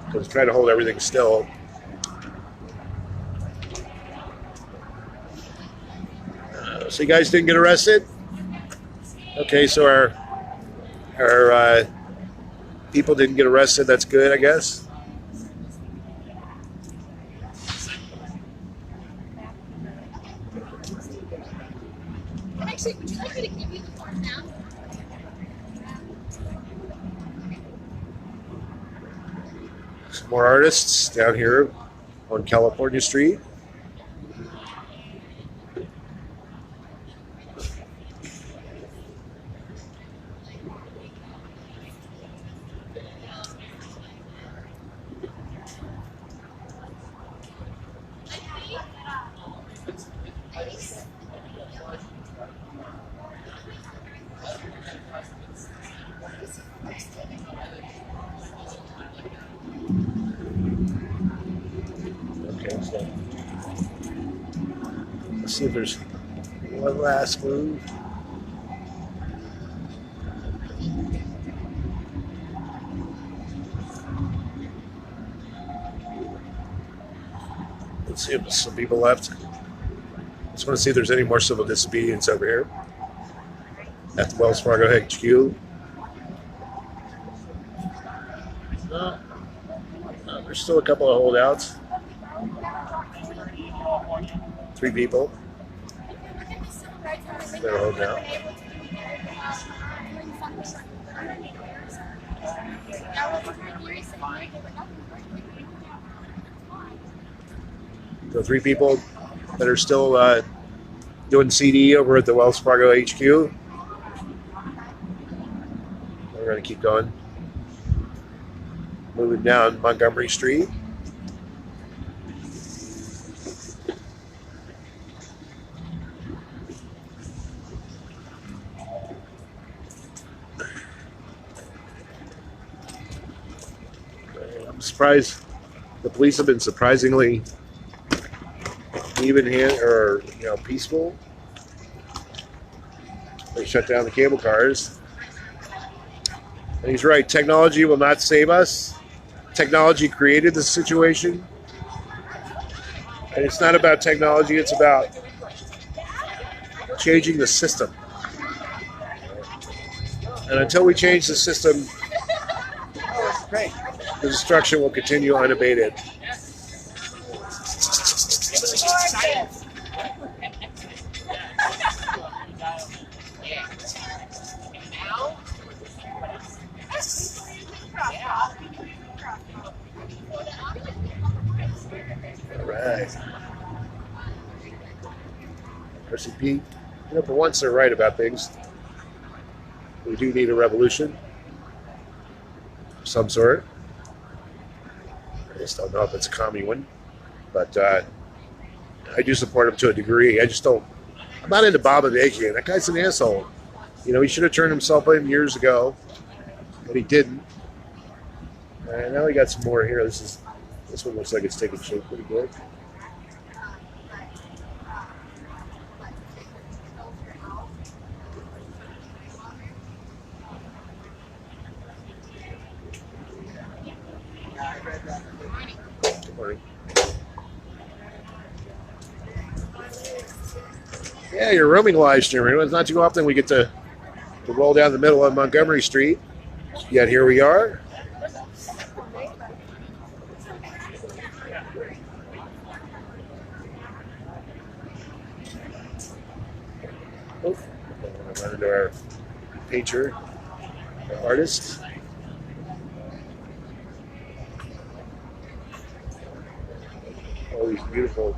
Because I'm trying to hold everything still. So you guys didn't get arrested? Okay, so our people didn't get arrested. That's good, I guess. Actually, would you like me to give you the form now? Some more artists down here on California Street. see if there's one last move. Let's see if there's some people left. Just want to see if there's any more civil disobedience over here at the Wells Fargo HQ. No, there's still a couple of holdouts. 3 people that are holding out. So 3 people that are still doing CD over at the Wells Fargo HQ. We're going to keep going. Moving down Montgomery Street. I'm surprised the police have been surprisingly peaceful. They shut down the cable cars. And he's right, technology will not save us. Technology created the situation. And it's not about technology, it's about changing the system. And until we change the system, the destruction will continue unabated. All right. RCP, for once they're right about things. We do need a revolution of some sort. I just don't know if it's a commie one, but I do support him to a degree. I just don't. I'm not into Bob Avakian. That guy's an asshole. He should have turned himself in years ago, but he didn't. And now we got some more here. This one looks like it's taking shape pretty good. Good morning. Yeah, you're roaming live streaming. It's not too often we get to roll down the middle of Montgomery Street. Yet here we are. Oh, I'm gonna run into our painter, our artist. All these beautiful.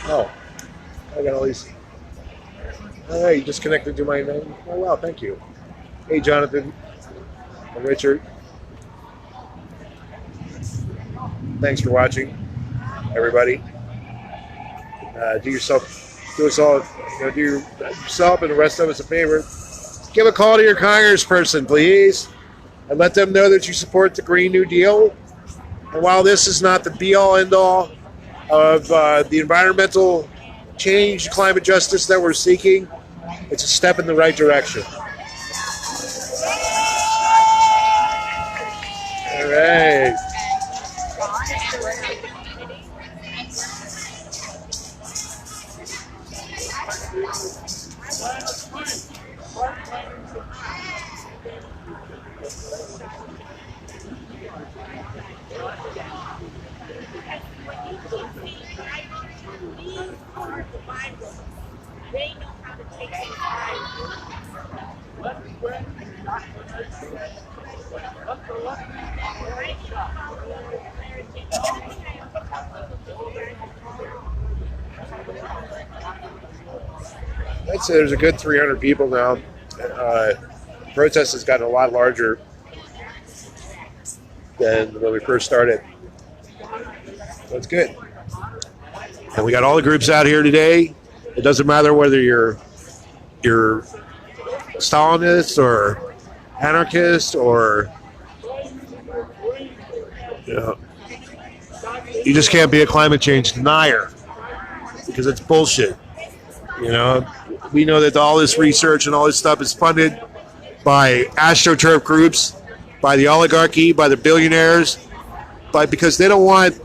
Oh, I got all these. All right, you just connected to my name. Oh, wow, thank you. Hey, Jonathan and Richard. Thanks for watching, everybody. Do yourself do us all, do yourself and the rest of us a favor. Give a call to your congressperson, please, and let them know that you support the Green New Deal. And while this is not the be-all, end-all of the environmental change, climate justice that we're seeking, it's a step in the right direction. All right. They know how to take it right. I'd say there's a good 300 people now. Protest has gotten a lot larger than when we first started. That's good. And we got all the groups out here today. It doesn't matter whether you're Stalinist or anarchist or you just can't be a climate change denier because it's bullshit. We know that all this research and all this stuff is funded by astroturf groups, by the oligarchy, by the billionaires, because they don't want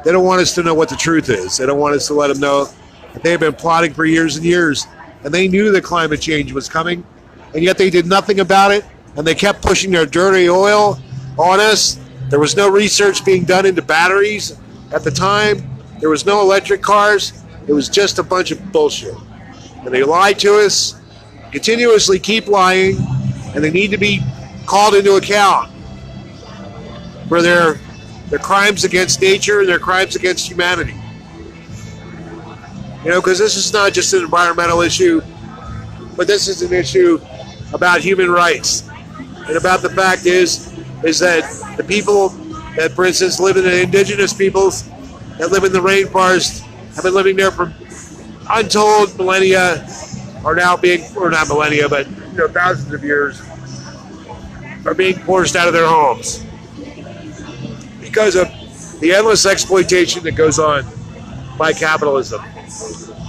us to know what the truth is. They don't want us to let them know that they've been plotting for years and years, and they knew that climate change was coming, and yet they did nothing about it, and they kept pushing their dirty oil on us. There was no research being done into batteries at the time. There was no electric cars. It was just a bunch of bullshit. And they lied to us, continuously keep lying, and they need to be called into account for their crimes against nature and their crimes against humanity. Because this is not just an environmental issue, but this is an issue about human rights. And about the fact is that the people that, for instance, live in the indigenous peoples that live in the rainforest have been living there for untold millennia, are now being, or not millennia, but thousands of years, are being forced out of their homes because of the endless exploitation that goes on by capitalism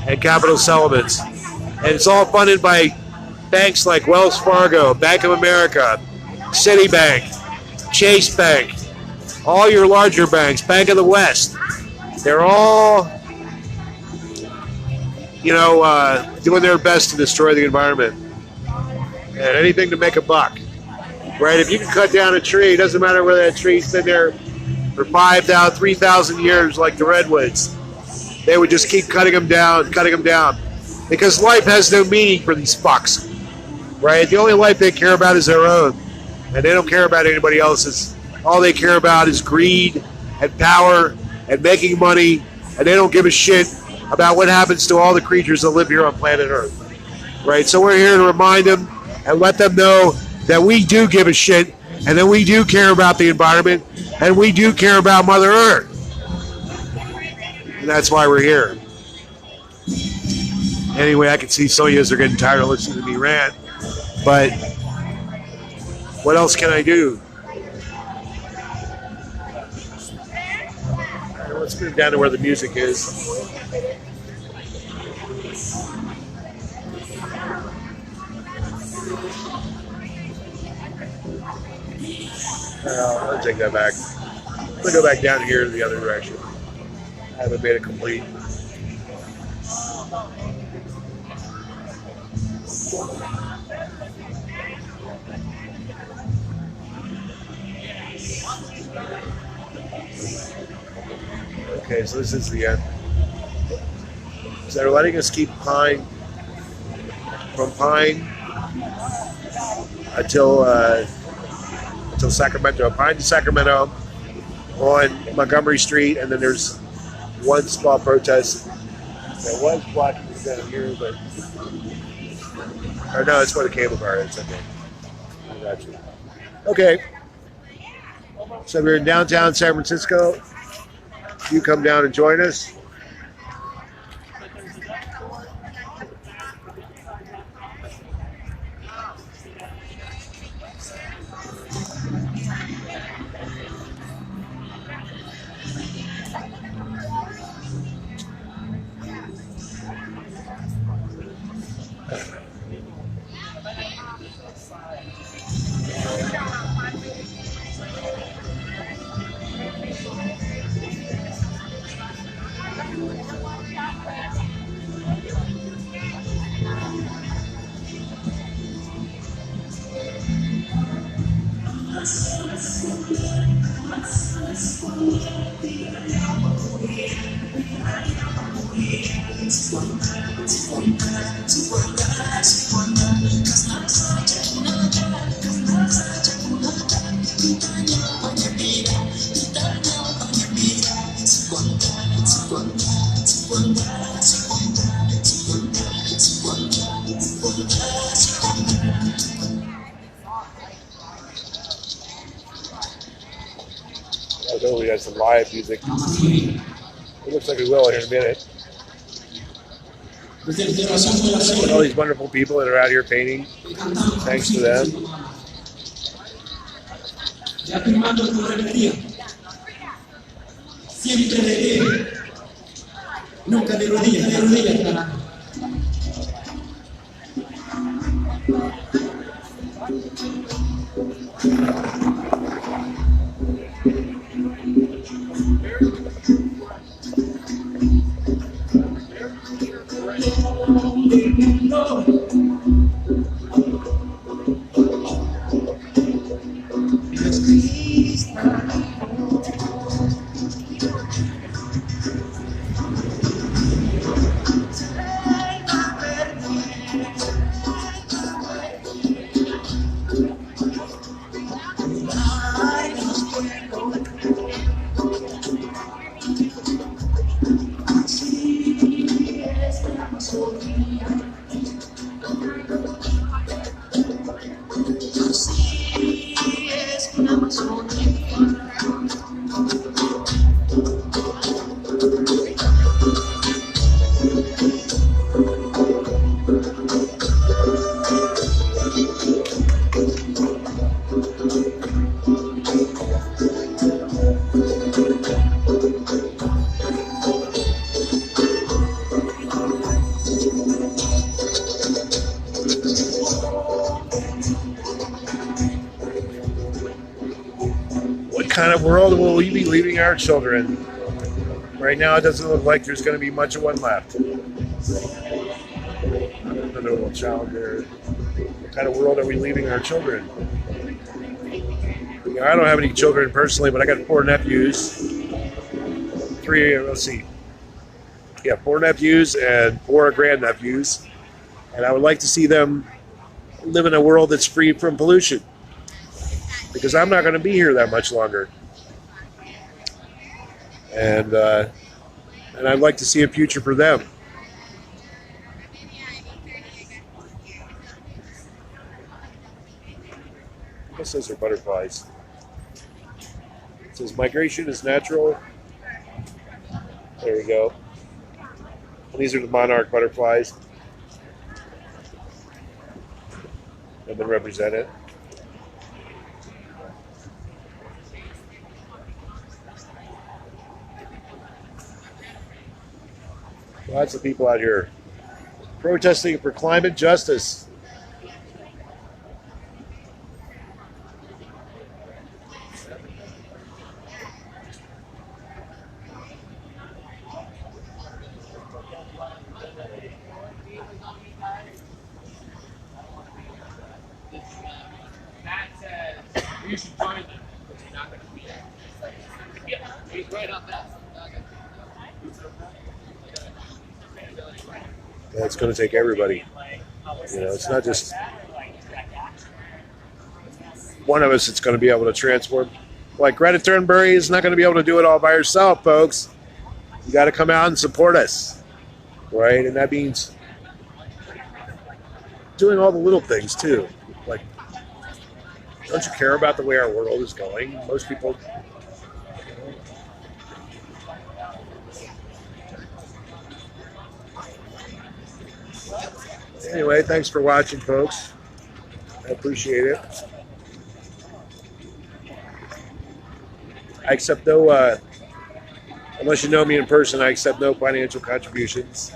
and capital settlements. And it's all funded by banks like Wells Fargo, Bank of America, Citibank, Chase Bank, all your larger banks, Bank of the West. They're all, doing their best to destroy the environment. And anything to make a buck. Right? If you can cut down a tree, it doesn't matter whether that tree's been there for 5,000, 3,000 years like the redwoods. They would just keep cutting them down. Because life has no meaning for these fucks. Right? The only life they care about is their own. And they don't care about anybody else's. All they care about is greed and power and making money. And they don't give a shit about what happens to all the creatures that live here on planet Earth. Right? So we're here to remind them and let them know that we do give a shit and that we do care about the environment and we do care about Mother Earth. And that's why we're here. Anyway, I can see some of you are getting tired of listening to me rant, but what else can I do? All right, let's move down to where the music is. I'll take that back. I'm going to go back down here to the other direction. I haven't made it complete. Okay, so this is the end. So they're letting us keep Pine until Sacramento. Pine to Sacramento on Montgomery Street, and then there's one small protest that was blocking down here, but or no, it's where the cable car is. Okay. I got you. Okay. So we're in downtown San Francisco. You come down and join us. I know we got some live music. It looks like we will here in a minute. All these wonderful people that are out here painting. Thanks to them. Siempre de pie, nunca de rodillas, carajo. What kind of world will we be leaving our children? Right now, it doesn't look like there's going to be much of one left. Another little child there. What kind of world are we leaving our children? You know, I don't have any children personally, but I got 4 nephews. 4 nephews and 4 grandnephews. And I would like to see them live in a world that's free from pollution. Because I'm not going to be here that much longer. And I'd like to see a future for them. I guess those are butterflies. It says migration is natural. There we go. And these are the monarch butterflies. And they represent it. Lots of people out here protesting for climate justice. Matt says you should join them, but you're not going to be there. Yeah, he's right on that. Yeah, it's going to take everybody. You know, it's not just one of us that's going to be able to transform. Like Greta Thunberg is not going to be able to do it all by herself, folks. You got to come out and support us, right? And that means doing all the little things too. Like, don't you care about the way our world is going? Most people. Anyway, thanks for watching, folks. I appreciate it. I accept no, unless you know me in person, I accept no financial contributions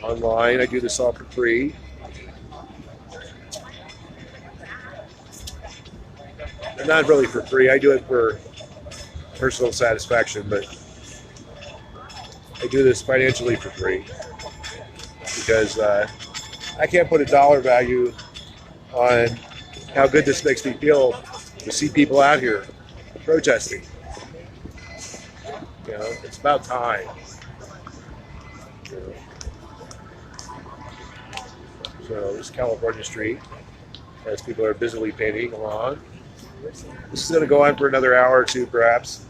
online. I do this all for free. And not really for free. I do it for personal satisfaction, but I do this financially for free because I can't put a dollar value on how good this makes me feel to see people out here protesting. You know, it's about time. You know. So this is California Street as people are busily painting along. This is going to go on for another hour or two, perhaps.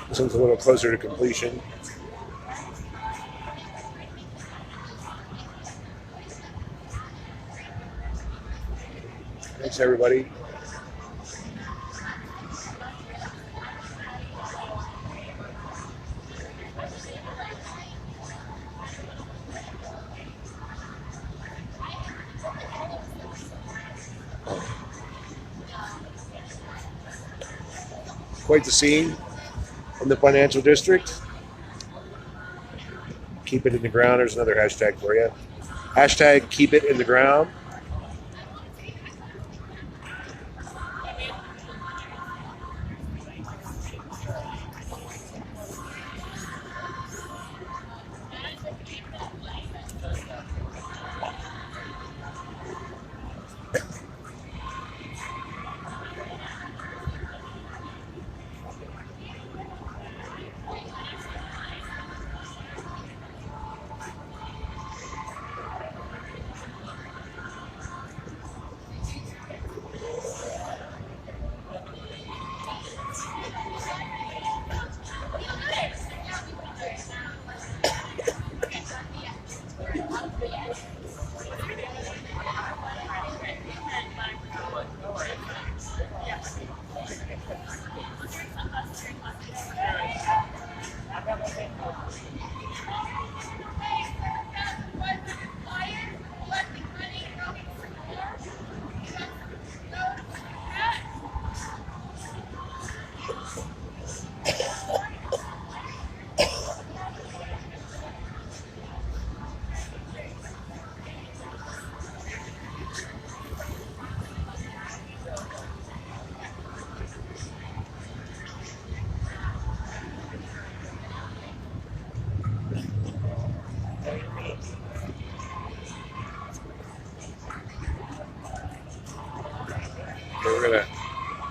This one's a little closer to completion. Thanks, everybody. Quite the scene in the financial district. Keep it in the ground. There's another hashtag for you. Hashtag keep it in the ground.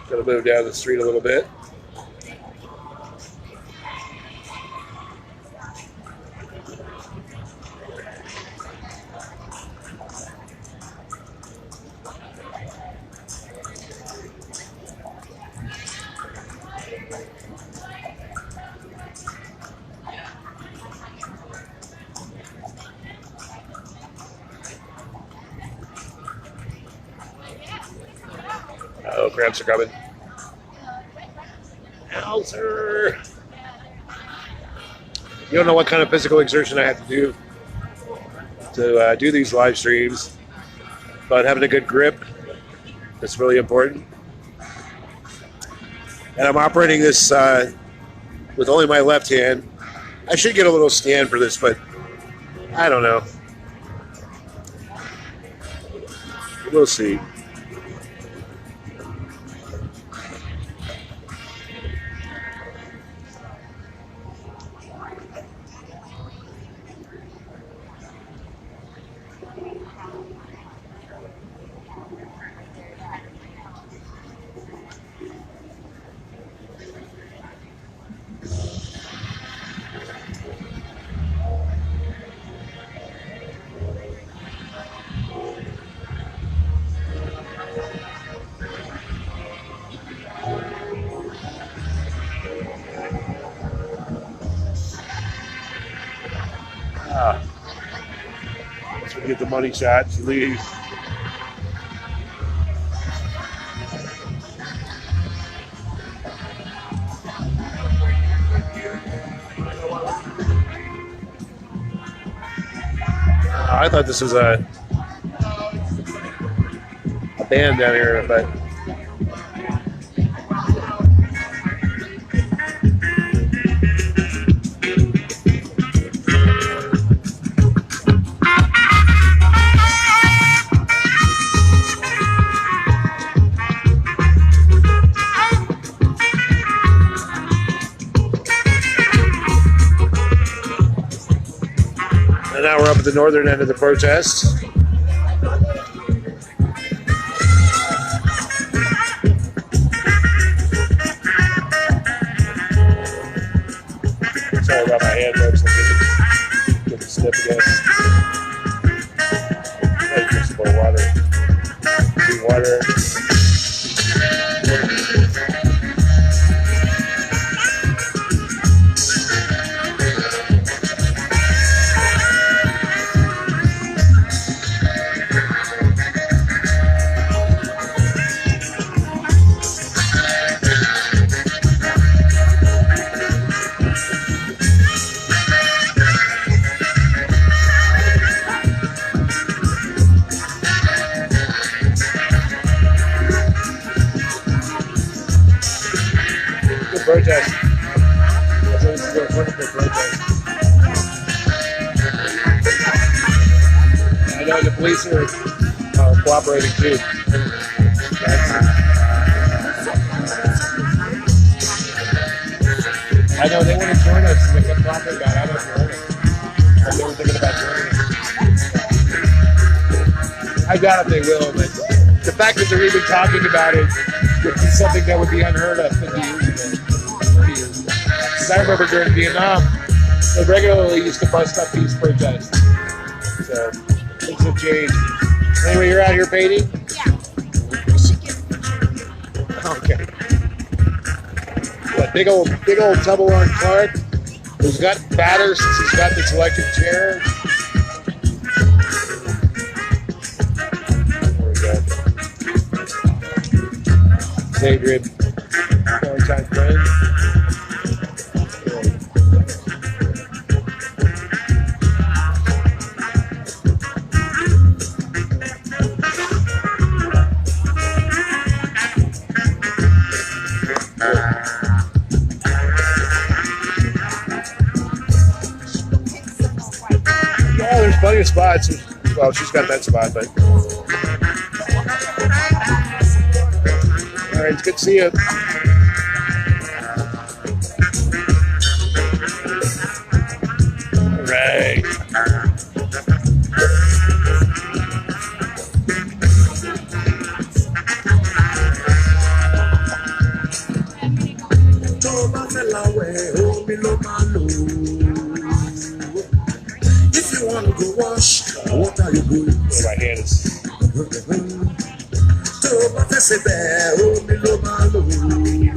We're gonna move down the street a little bit. Oh, cramps are coming. Elser! You don't know what kind of physical exertion I have to do do these live streams, but having a good grip is really important. And I'm operating this with only my left hand. I should get a little stand for this, but I don't know. We'll see. So we get the money shot, she leaves. I thought this was a band down here, but and now we're up at the northern end of the protest. Sorry about my hand, folks. Give it a snip, I guess. Hey, drink some more water. Clean water. Protest. So this is a wonderful protest. I know the police are cooperating too. I know they want to join us. They kept talking about it. I don't know if you heard it. But they were thinking about joining us. I doubt if they will, but the fact that they're even talking about it would be something that would be unheard of 50 years ago. Because I remember during Vietnam, they regularly used to bust up peace protests. So things have changed. Anyway, you're out here painting? Yeah. We should get a Okay. What, big old double on Clark, who's got fatter since he's got this electric chair. There we go. Adrian, long-time friend. Yeah, there's plenty of spots. Well, she's got that spot, but. All right, it's good to see you. All right. If you want to go wash, what are you doing? Oh, my hand is.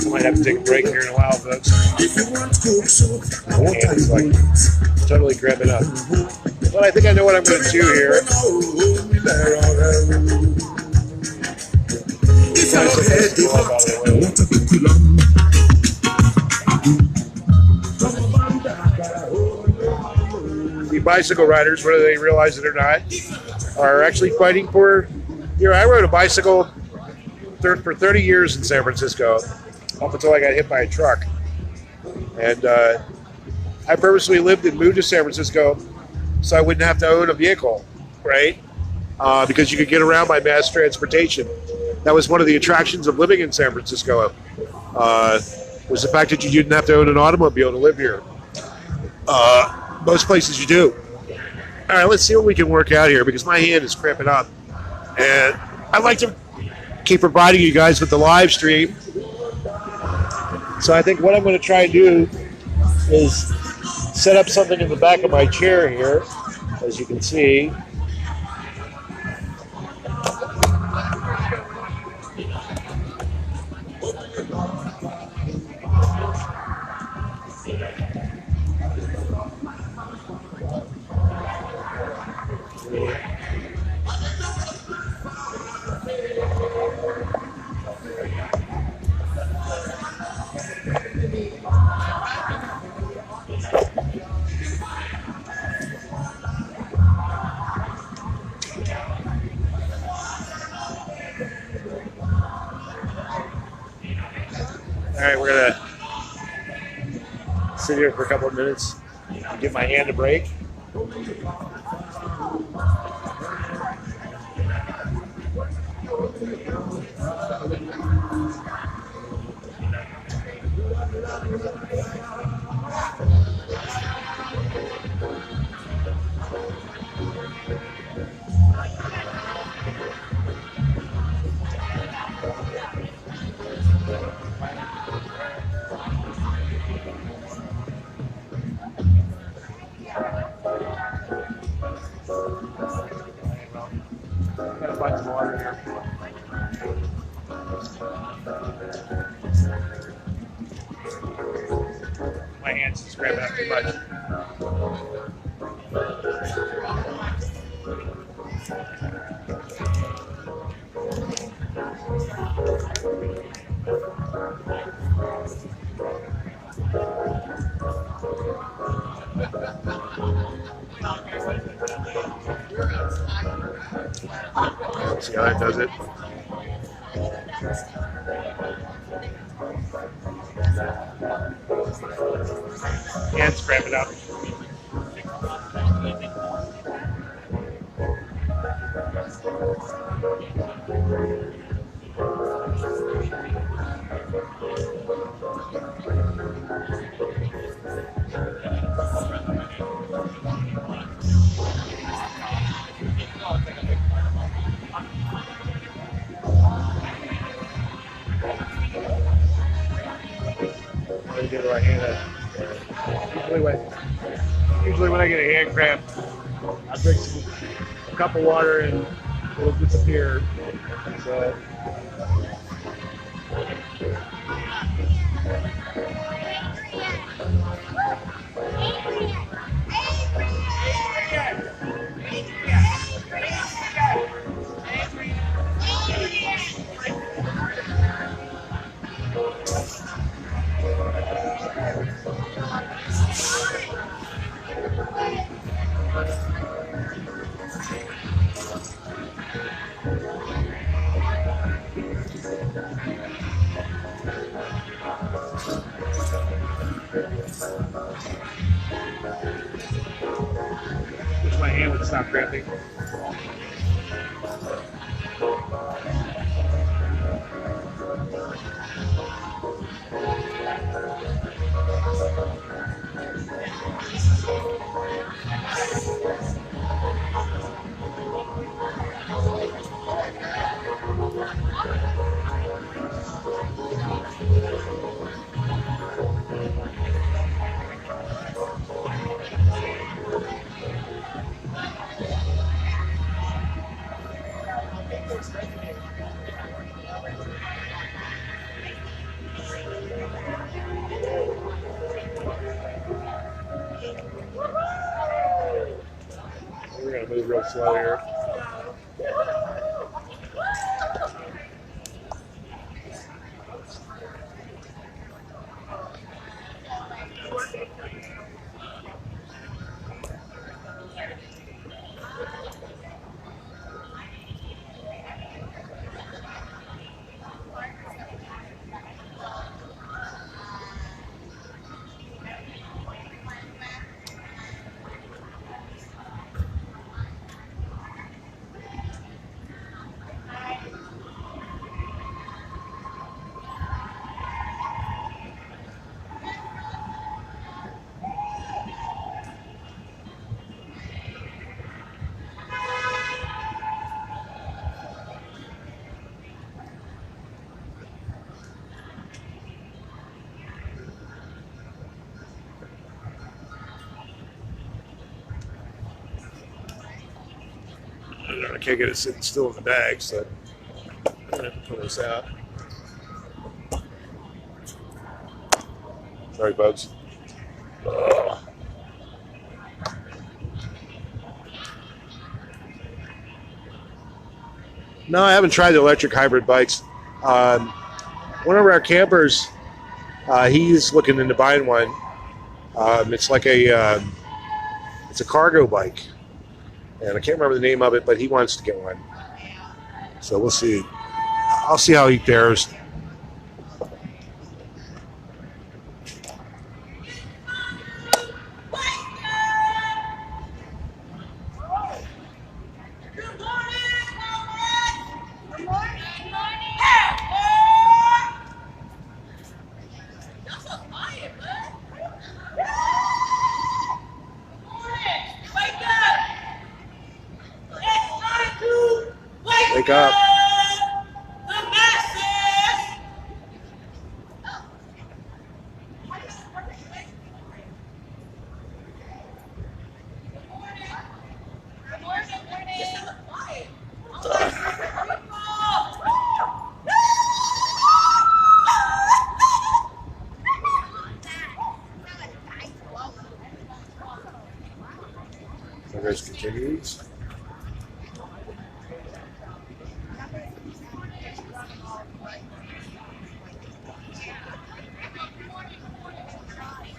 I might have to take a break here in a while, folks. If you want to cook soup, My what are hand is you like doing? totally grabbing up. But I think I know what I'm going to do here. If Nice you to head go up out of the way. what are you doing? The bicycle riders, whether they realize it or not, are actually fighting for. I rode a bicycle for 30 years in San Francisco, up until I got hit by a truck. And I purposely lived and moved to San Francisco so I wouldn't have to own a vehicle, right? Because you could get around by mass transportation. That was one of the attractions of living in San Francisco, was the fact that you didn't have to own an automobile to live here. Most places you do. All right, let's see what we can work out here because my hand is cramping up. And I'd like to keep providing you guys with the live stream. So I think what I'm going to try and do is set up something in the back of my chair here, as you can see. All right, we're gonna sit here for a couple of minutes and give my hand a break. Got a bunch of water here. My hands just grabbing up too much. Let's see how that does it. Hands cramp it up. Let me give my hand usually when I get a hand cramp, I drink a cup of water and it'll disappear. So wish my hand would stop cramping. We're gonna move real slow here. I can't get it sitting still in the bag, so I'm gonna have to pull this out. Sorry, folks. No, I haven't tried the electric hybrid bikes. One of our campers, he's looking into buying one. It's like it's a cargo bike, and I can't remember the name of it, but he wants to get one. So we'll see. I'll see how he fares. Wake up. Progress continues.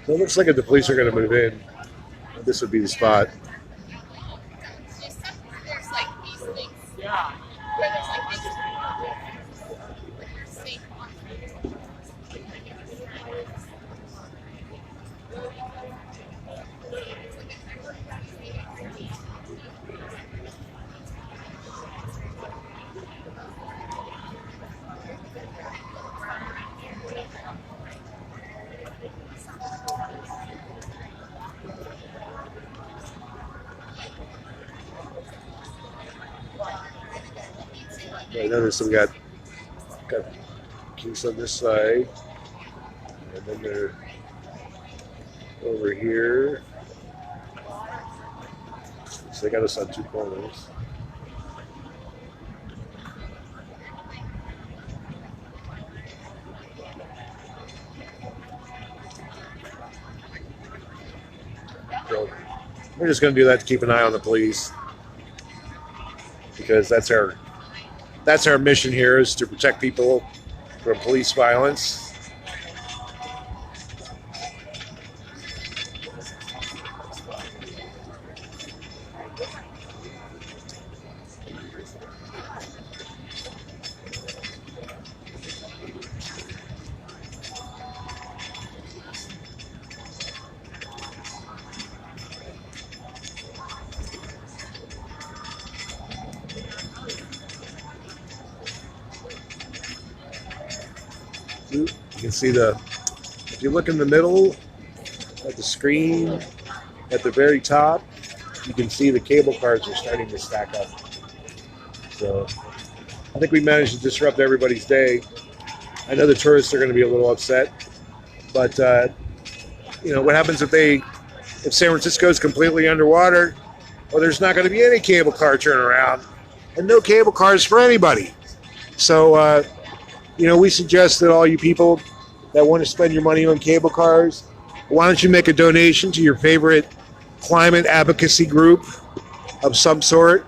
So it looks like if the police are going to move in, this would be the spot. There's like these things. Yeah. Where there's like these safe I notice we got keys on this side, and then they're over here. So they got us on two corners. So we're just going to do that to keep an eye on the police, because that's our mission here, is to protect people from police violence. You can see if you look in the middle at the screen, at the very top, you can see the cable cars are starting to stack up. So I think we managed to disrupt everybody's day. I know the tourists are going to be a little upset, but what happens if San Francisco is completely underwater? Well, there's not going to be any cable car turnaround, and no cable cars for anybody. So we suggest that all you people that want to spend your money on cable cars, why don't you make a donation to your favorite climate advocacy group of some sort,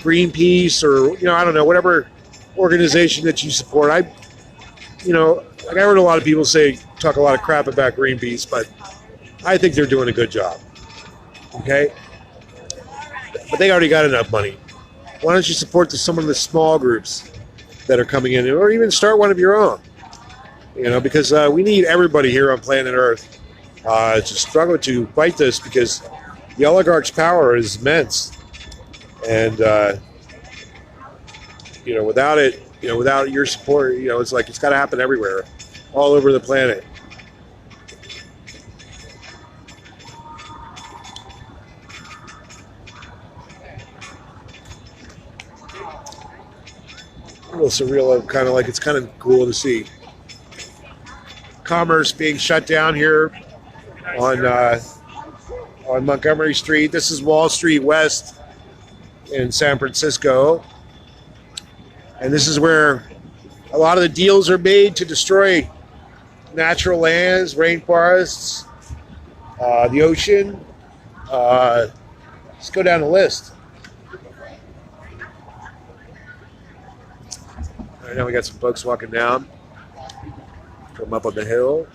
Greenpeace, or I don't know, whatever organization that you support. I heard a lot of people talk a lot of crap about Greenpeace, but I think they're doing a good job. Okay, but they already got enough money. Why don't you support some of the small groups that are coming in, or even start one of your own? Because we need everybody here on planet Earth to struggle to fight this, because the oligarch's power is immense, and without it, without your support, it's like it's got to happen everywhere, all over the planet. A little surreal, kind of like, it's kind of cool to see commerce being shut down here on Montgomery Street. This is Wall Street West in San Francisco, and this is where a lot of the deals are made to destroy natural lands, rainforests, the ocean. Let's go down the list. All right, now we got some folks walking down from up on the hill.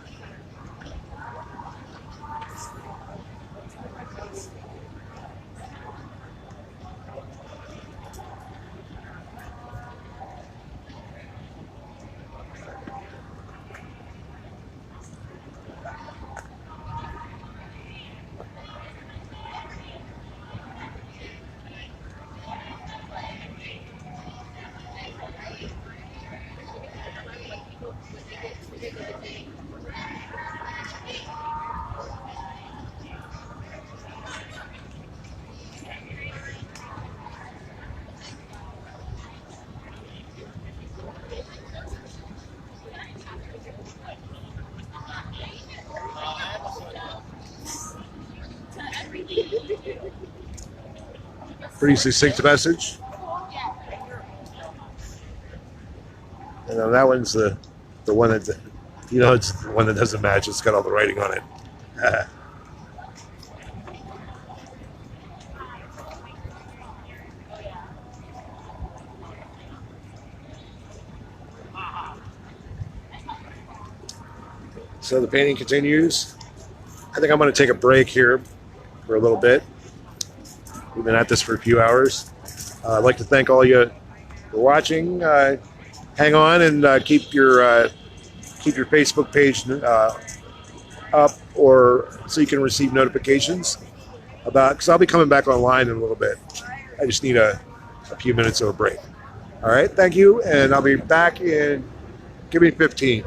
Pretty succinct message. And then that one's the one that, it's the one that doesn't match. It's got all the writing on it. So the painting continues. I think I'm going to take a break here for a little bit. We've been at this for a few hours. I'd like to thank all you for watching. Hang on and keep your Facebook page up, or so you can receive notifications about, because I'll be coming back online in a little bit. I just need a few minutes of a break. All right, thank you, and I'll be back in, give me 15.